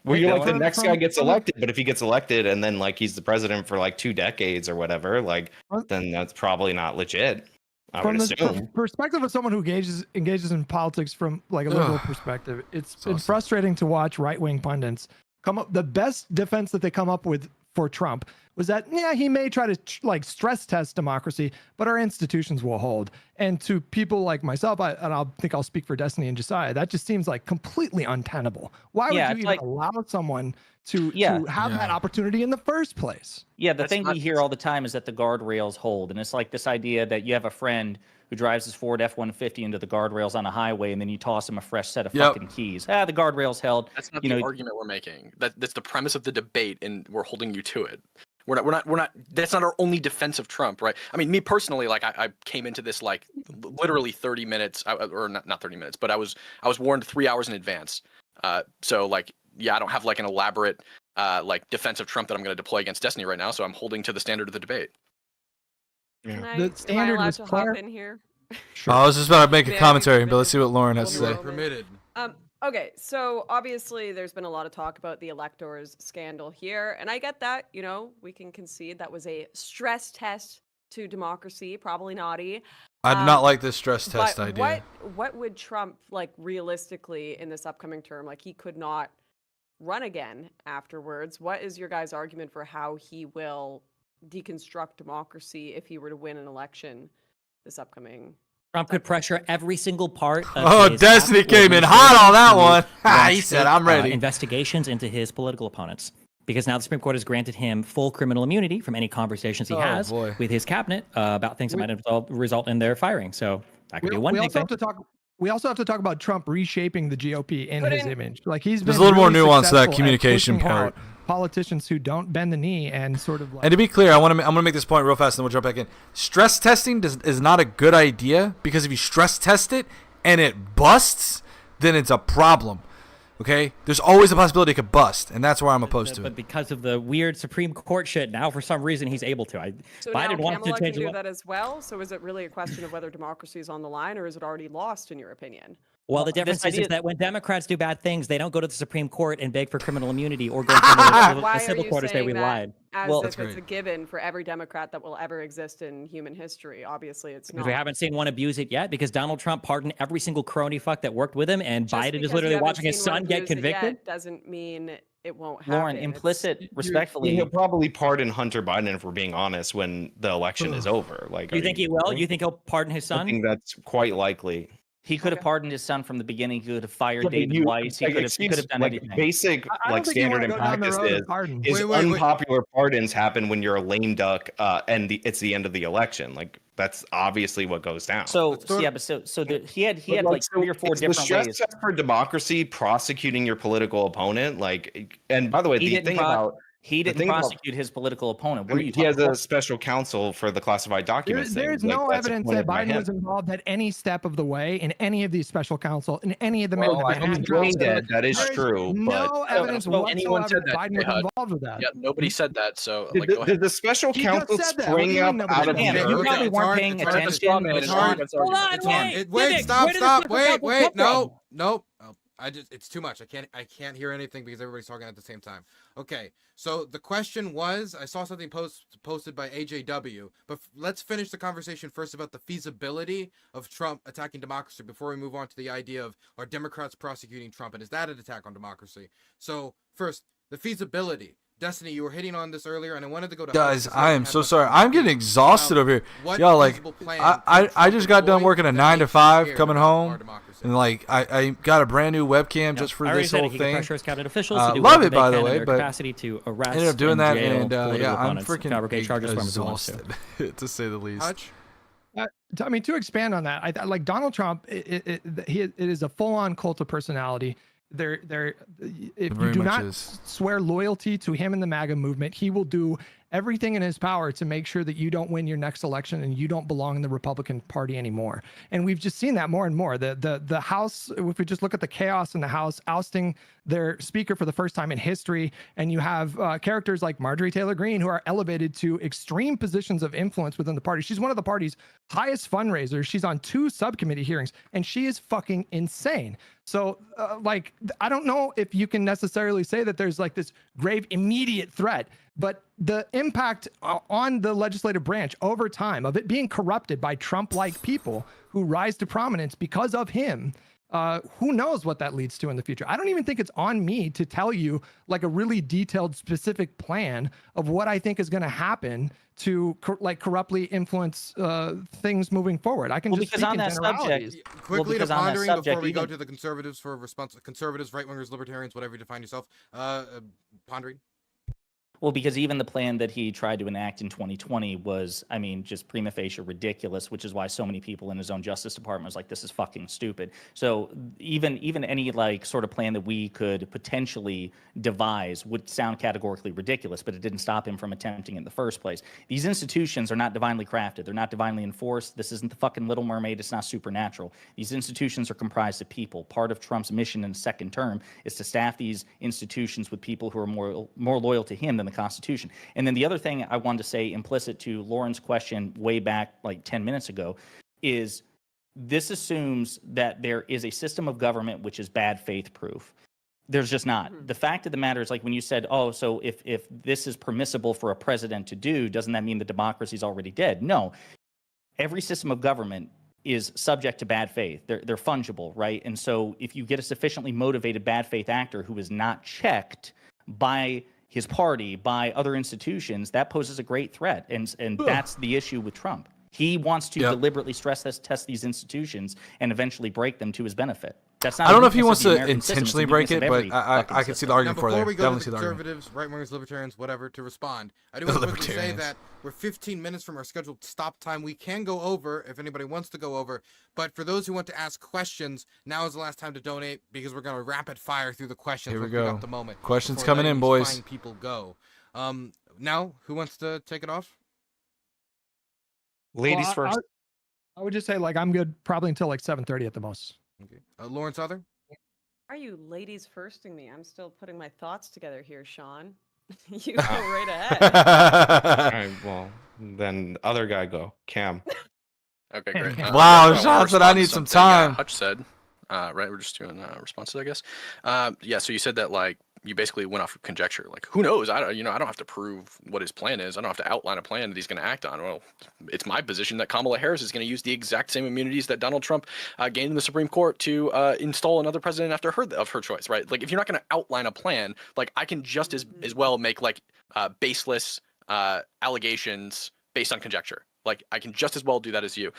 where you're like the From- next guy gets elected, but if he gets elected and then like he's the president for like 2 decades or whatever, like What? then that's probably not legit. I From would the assume. perspective of someone who engages in politics from like a liberal Ugh. perspective, it's So been sad. frustrating to watch right-wing pundits come up. The best defense that they come up with for Trump was that he may try to like stress test democracy, but our institutions will hold. And to people like myself, I think I'll speak for Destiny and Josiah, that just seems like completely untenable. Why would Yeah, you it's even like- allow someone to have that Yeah. opportunity in the first place? Yeah, the That's thing we not- hear all the time is that the guardrails hold. And it's like this idea that you have a friend who drives his Ford F-150 into the guardrails on a highway and then you toss him a fresh set of Yep. fucking keys. The guardrails held. That's not You the know- argument we're making. That's the premise of the debate, and we're holding you to it. We're not. That's not our only defense of Trump, right? I mean, me personally, like I came into this like literally 30 minutes, or not 30 minutes, but I was warned 3 hours in advance. So like, yeah, I don't have like an elaborate like defense of Trump that I'm going to deploy against Destiny right now. So I'm holding to the standard of the debate. Can I, The am I standard allowed was to clear. hop in here? Oh, I was just about to make a May I be commentary, but permitted? let's see what Lauren has to You are say. Well, permitted. Okay, so obviously there's been a lot of talk about the electors scandal here, and I get that, you know, we can concede that was a stress test to democracy, probably naughty. I do not like this stress test But idea. what would Trump like realistically in this upcoming term? Like he could not run again afterwards. What is your guys' argument for how he will deconstruct democracy if he were to win an election this upcoming? Trump could pressure every single part. Of Oh, his Destiny actual came in hot on that one. administration Ha, to he said, launch "I'm ready." investigations into his political opponents, because now the Supreme Court has granted him full criminal immunity from any conversations he Oh, has boy. with his cabinet about things that might result in their firing. So that could be one We big also thing. have to talk. We also have to talk about Trump reshaping the GOP in his Couldn't- image. Like he's There's been a little more really nuance to that successful at communication pushing part. out politicians who don't bend the knee and sort of like. And to be clear, I'm gonna make this point real fast, and then we'll jump back in. Stress testing is not a good idea, because if you stress test it and it busts, then it's a problem. Okay, there's always a possibility it could bust, and that's why I'm opposed to But it. because of the weird Supreme Court shit, now for some reason he's able to. So Biden now wanted Kamala to can change the do law. that as well. So is it really a question of whether democracy is on the line, or is it already lost in your opinion? Well, the Well, this difference is idea- that when Democrats do bad things, they don't go to the Supreme Court and beg for criminal immunity or go to the Why civil are you court and say saying we that lied. as Well, if That's it's a great. given for every Democrat that will ever exist in human history? Obviously, it's Because not. we haven't seen one abuse it yet, because Donald Trump pardoned every single crony fuck that worked with him, and Just Biden because is you literally haven't watching his seen one son get abuse it yet convicted. doesn't mean it won't happen. Lauren, It's- implicit, respectfully, He'll probably pardon Hunter Biden, if we're being honest, when the election is over. Like, You think he will? You think he'll pardon his I son? think that's quite likely. he could have Okay. pardoned his son from the beginning. He could have fired Yeah, but David you- Weiss. He like, could have done like, anything. Basic, I don't like think you standard want to and go down the practice road is, of pardon. is Wait. unpopular pardons happen when you're a lame duck, and it's the end of the election. Like, that's obviously what goes down. So, Let's go- yeah, but he had But, like 3 or 4 it's the different stress ways. test for democracy prosecuting your political opponent. Like, and by the way, He the didn't thing pro- about He didn't thing about- prosecute his political opponent. What are you he talking has about? a special counsel for the classified documents. There's thing. Like, no that's evidence appointed that by Biden him. was involved at any step of the way in any of these special counsel, in any of the Well, Manhattan he's brain Council. dead. That is There's true. No But evidence no, anyone whatsoever said that, Biden was Jihad. involved with that. Yeah, nobody said that. So did, like, the, go did ahead. the special He just counsel said that. What do spring you up mean nobody out of said Man, that? you Okay, probably it's weren't hard- paying it's hard to attention. straw man It's it. hard- It's Hold on, It's hard. wait. Wait, Vivek, stop, where does stop, this wait, come wait, from? no, no. Oh, it's too much. I can't hear anything because everybody's talking at the same time. Okay, so the question was, I saw something posted by AJW, but let's finish the conversation first about the feasibility of Trump attacking democracy before we move on to the idea of, are Democrats prosecuting Trump, and is that an attack on democracy? So first, the feasibility. Destiny, you were hitting on this earlier, and I wanted to go to Guys, Alex, I am so sorry. I'm getting exhausted over here. What Y'all, like, feasible plan I can just got done Trump working a deploy 9 to that 5, makes you coming scared about our home, democracy? and like I got a brand new webcam just for I already this said whole he can thing. pressure his cabinet officials to do Love whatever it, by they the can way, in their but capacity to arrest Ended up doing and that, jail and political yeah, I'm opponents, freaking fabricate charges for him if he wants to. exhausted, to say the least. Hutch? I mean, to expand on that, I like Donald Trump. It is a full-on cult of personality. If It you very do much not is. swear loyalty to him and the MAGA movement, he will do everything in his power to make sure that you don't win your next election and you don't belong in the Republican Party anymore. And we've just seen that more and more. The House, if we just look at the chaos in the House, ousting their speaker for the first time in history, and you have characters like Marjorie Taylor Greene who are elevated to extreme positions of influence within the party. She's one of the party's highest fundraisers. She's on 2 subcommittee hearings, and she is fucking insane. So, like, I don't know if you can necessarily say that there's like this grave immediate threat, but the impact on the legislative branch over time of it being corrupted by Trump-like people who rise to prominence because of him, who knows what that leads to in the future. I don't even think it's on me to tell you like a really detailed, specific plan of what I think is going to happen to corruptly influence things moving forward. I can Well, just because speak on in that generalities. subject, Quickly to because on that pondering subject, before we go even- to the conservatives for response, conservatives, right wingers, libertarians, whatever you define yourself. Pondering. Well, because even the plan that he tried to enact in 2020 was, I mean, just prima facie ridiculous, which is why so many people in his own Justice Department was like, this is fucking stupid. So even any like sort of plan that we could potentially devise would sound categorically ridiculous, but it didn't stop him from attempting it in the first place. These institutions are not divinely crafted. They're not divinely enforced. This isn't the fucking Little Mermaid. It's not supernatural. These institutions are comprised of people. Part of Trump's mission in the second term is to staff these institutions with people who are more loyal to him than the Constitution. And then the other thing I wanted to say, implicit to Lauren's question way back like 10 minutes ago, is this assumes that there is a system of government which is bad faith proof. There's just not. The fact of the matter is, like when you said, oh, so if this is permissible for a president to do, doesn't that mean the democracy is already dead? No. Every system of government is subject to bad faith. They're fungible, right? And so if you get a sufficiently motivated bad faith actor who is not checked by his party, by other institutions, that poses a great threat. And that's the issue with Trump. He wants to deliberately test these institutions and eventually break them to his benefit. That's not. I don't know if he wants to intentionally break it, but I can see the argument for there. Before we go Definitely to the conservatives, right-wingers, libertarians, whatever, to respond, I do want to quickly say that we're 15 minutes from our scheduled stop time. We can go over if anybody wants to go over, but for those who want to ask questions, now is the last time to donate because we're going to rapid fire through the questions. Here we go. At the moment. Questions coming in, boys. Fine people go. Now, who wants to take it off? Ladies first. I would just say like I'm good probably until like 7:30 at the most. Okay. Lawrence Other? Are you ladies firsting me? I'm still putting my thoughts together here, Sean. You go right ahead. All right, well, then other guy go. Cam. Okay, great. Wow, I'll Sean said I need some respond to something, time. Hutch said, right? We're just doing responses, I guess. Yeah. So you said that like you basically went off of conjecture. Like, who knows? I don't have to prove what his plan is. I don't have to outline a plan that he's going to act on. Well, it's my position that Kamala Harris is going to use the exact same immunities that Donald Trump gained in the Supreme Court to install another president after her choice, right? Like, if you're not going to outline a plan, like I can just as well make like baseless allegations based on conjecture. Like, I can just as well do that as you.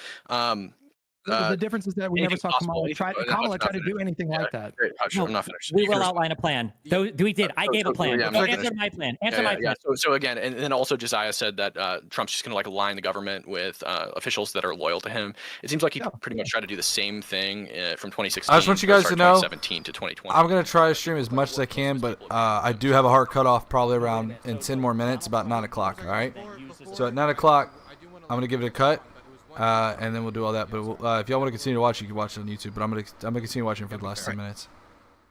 The difference is that we never saw Kamala try to do anything like that. Great, Hutch, I'm not finished. We will outline a plan. Though we did. I gave a plan. Answer my plan. Answer my plan. So again, and then also Josiah said that Trump's just going to like align the government with officials that are loyal to him. It seems like he pretty much tried to do the same thing from 2016. I just want you guys to know, 2017 to 2020. I'm gonna try to stream as much as I can, but I do have a hard cutoff probably around in 10 more minutes, about 9 o'clock. All right. So at 9 o'clock, I'm gonna give it a cut. And then we'll do all that. But if y'all want to continue to watch, you can watch it on YouTube. But I'm gonna continue watching for the last 10 minutes.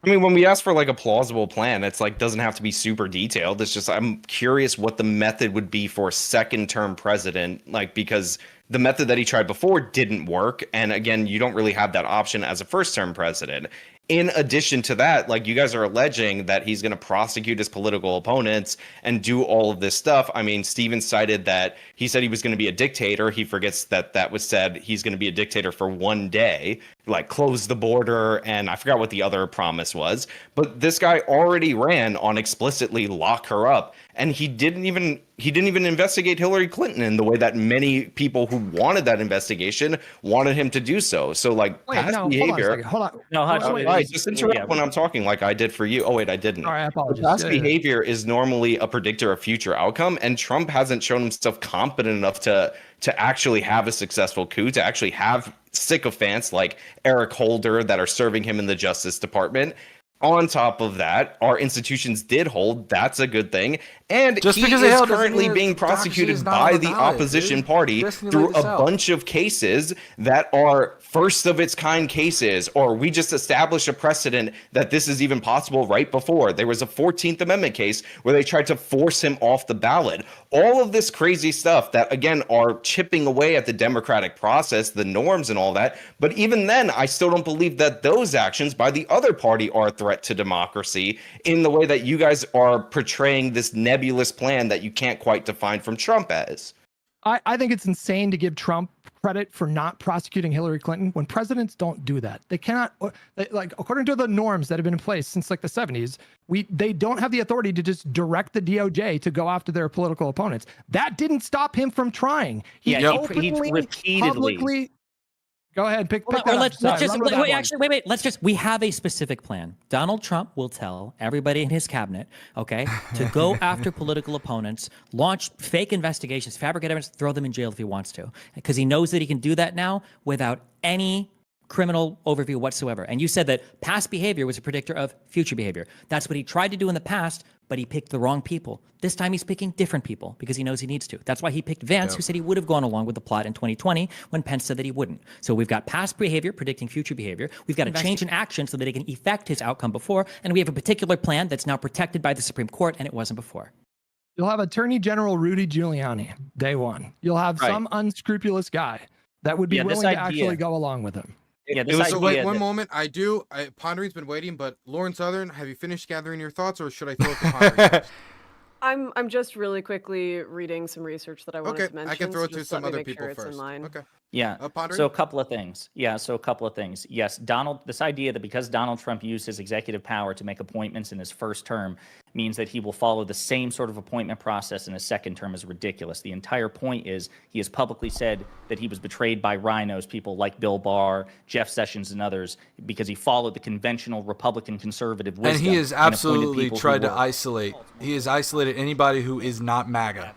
I mean, when we ask for like a plausible plan, it's like doesn't have to be super detailed. It's just I'm curious what the method would be for a second-term president, like because the method that he tried before didn't work, and again, you don't really have that option as a first-term president. In addition to that, like you guys are alleging that he's going to prosecute his political opponents and do all of this stuff. I mean, Steven cited that he said he was going to be a dictator. He forgets that was said he's going to be a dictator for one day, like close the border. And I forgot what the other promise was. But this guy already ran on explicitly lock her up. And he didn't even investigate Hillary Clinton in the way that many people who wanted that investigation wanted him to do so. So like past behavior. Hold on. No, Hutch, Right, just interrupt when I'm talking like I did for you. Oh wait, I didn't. All right, I apologize. Past behavior is normally a predictor of future outcome, and Trump hasn't shown himself competent enough to actually have a successful coup, to actually have sycophants like Eric Holder that are serving him in the Justice Department. On top of that, our institutions did hold. That's a good thing. And Just he because is they held currently doesn't mean being the democracy prosecuted is not by on the the ballot, opposition dude. party Destiny through laid a this out. bunch of cases that are first of its kind cases, or we just established a precedent that this is even possible right before. There was a 14th Amendment case where they tried to force him off the ballot. All of this crazy stuff that, again, are chipping away at the democratic process, the norms and all that. But even then, I still don't believe that those actions by the other party are a threat to democracy in the way that you guys are portraying this nebulous plan that you can't quite define from Trump as. I think it's insane to give Trump credit for not prosecuting Hillary Clinton when presidents don't do that. They cannot, like, according to the norms that have been in place since like the 70s, they don't have the authority to just direct the DOJ to go after their political opponents. That didn't stop him from trying. He openly, repeatedly. publicly, Go ahead, pick Well, that or up. let's Josiah. just Run with that one. wait. We have a specific plan. Donald Trump will tell everybody in his cabinet, okay, to go after political opponents, launch fake investigations, fabricate evidence, throw them in jail if he wants to, because he knows that he can do that now without any criminal overview whatsoever. And you said that past behavior was a predictor of future behavior. That's what he tried to do in the past, but he picked the wrong people. This time he's picking different people because he knows he needs to. That's why he picked Vance, who said he would have gone along with the plot in 2020 when Pence said that he wouldn't. So we've got past behavior predicting future behavior. We've got a change in action so that it can effect his outcome before. And we have a particular plan that's now protected by the Supreme Court, and it wasn't before. You'll have Attorney General Rudy Giuliani, day one. You'll have Right. some unscrupulous guy that would be Yeah, this willing to idea- actually go along with him. Yeah, It this was- So idea wait one that- moment. Pondering's been waiting, but Lauren Southern, have you finished gathering your thoughts, or should I throw it to Pondering first? I'm just really quickly reading some research that I wanted Okay, to mention. I can throw so it to just some let me other make people sure it's in first. line. Okay. Yeah. Pondering? So a couple of things. Yes, this idea that because Donald Trump used his executive power to make appointments in his first term means that he will follow the same sort of appointment process in his second term is ridiculous. The entire point is he has publicly said that he was betrayed by rhinos, people like Bill Barr, Jeff Sessions, and others, because he followed the conventional Republican conservative wisdom. And he has appointed absolutely people who tried to were. isolate. He has isolated anybody who is not MAGA.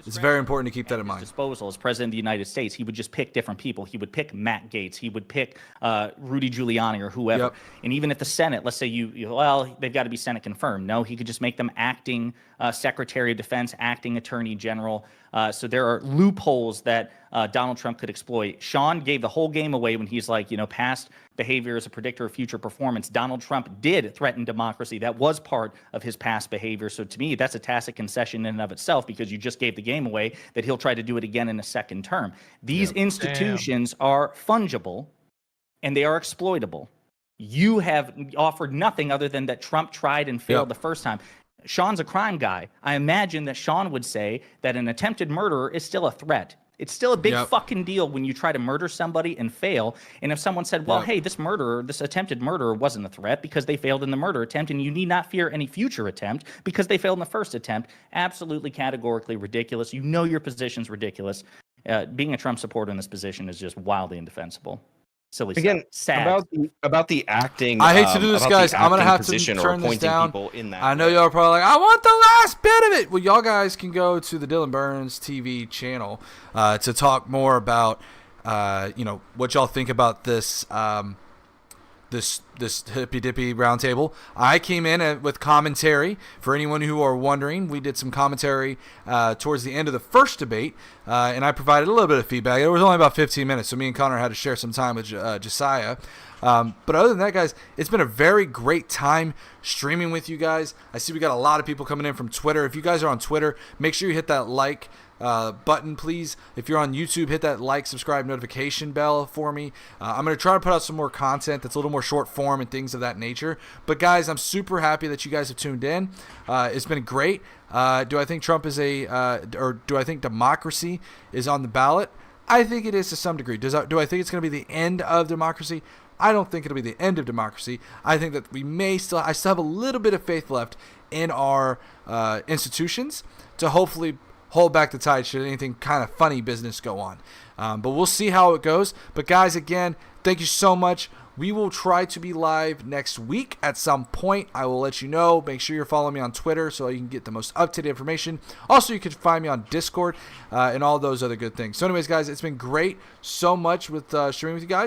It's very important to keep that in At his mind. disposal as president of the United States, he would just pick different people. He would pick Matt Gaetz. He would pick Rudy Giuliani or whoever. Yep. And even at the Senate, let's say they've got to be Senate confirmed. No, he could just make them acting Secretary of Defense, acting Attorney General. So there are loopholes that Donald Trump could exploit. Sean gave the whole game away when he's like, past behavior is a predictor of future performance. Donald Trump did threaten democracy. That was part of his past behavior. So to me, that's a tacit concession in and of itself, because you just gave the game away that he'll try to do it again in a second term. These institutions are fungible and they are exploitable. You have offered nothing other than that Trump tried and failed the first time. Sean's a crime guy. I imagine that Sean would say that an attempted murderer is still a threat. It's still a big fucking deal when you try to murder somebody and fail. And if someone said, well, hey, this attempted murderer wasn't a threat because they failed in the murder attempt, and you need not fear any future attempt because they failed in the first attempt, absolutely categorically ridiculous. You know your position's ridiculous. Being a Trump supporter in this position is just wildly indefensible. Silly Again, stuff. Sad. about the acting. I hate to do this, about the guys. I'm gonna acting have to position or turn this appointing down. people in that I know way. y'all are probably like, I want the last bit of it. Well, y'all guys can go to the Dylan Burns TV channel to talk more about, what y'all think about this. This hippy dippy roundtable. I came in with commentary. For anyone who are wondering, we did some commentary towards the end of the first debate, and I provided a little bit of feedback. It was only about 15 minutes, so me and Connor had to share some time with Josiah. But other than that, guys, it's been a very great time streaming with you guys. I see we got a lot of people coming in from Twitter. If you guys are on Twitter, make sure you hit that like button, please. If you're on YouTube, hit that like, subscribe, notification bell for me. I'm going to try to put out some more content that's a little more short form and things of that nature. But guys, I'm super happy that you guys have tuned in. It's been great. Do I think Trump is or do I think democracy is on the ballot? I think it is to some degree. Do I think it's going to be the end of democracy? I don't think it'll be the end of democracy. I think that I still have a little bit of faith left in our institutions to hopefully hold back the tide should anything kind of funny business go on. But we'll see how it goes. But guys, again, thank you so much. We will try to be live next week at some point. I will let you know. Make sure you're following me on Twitter so you can get the most up-to-date information. Also, you can find me on Discord and all those other good things. So anyways, guys, it's been great so much with streaming with you guys.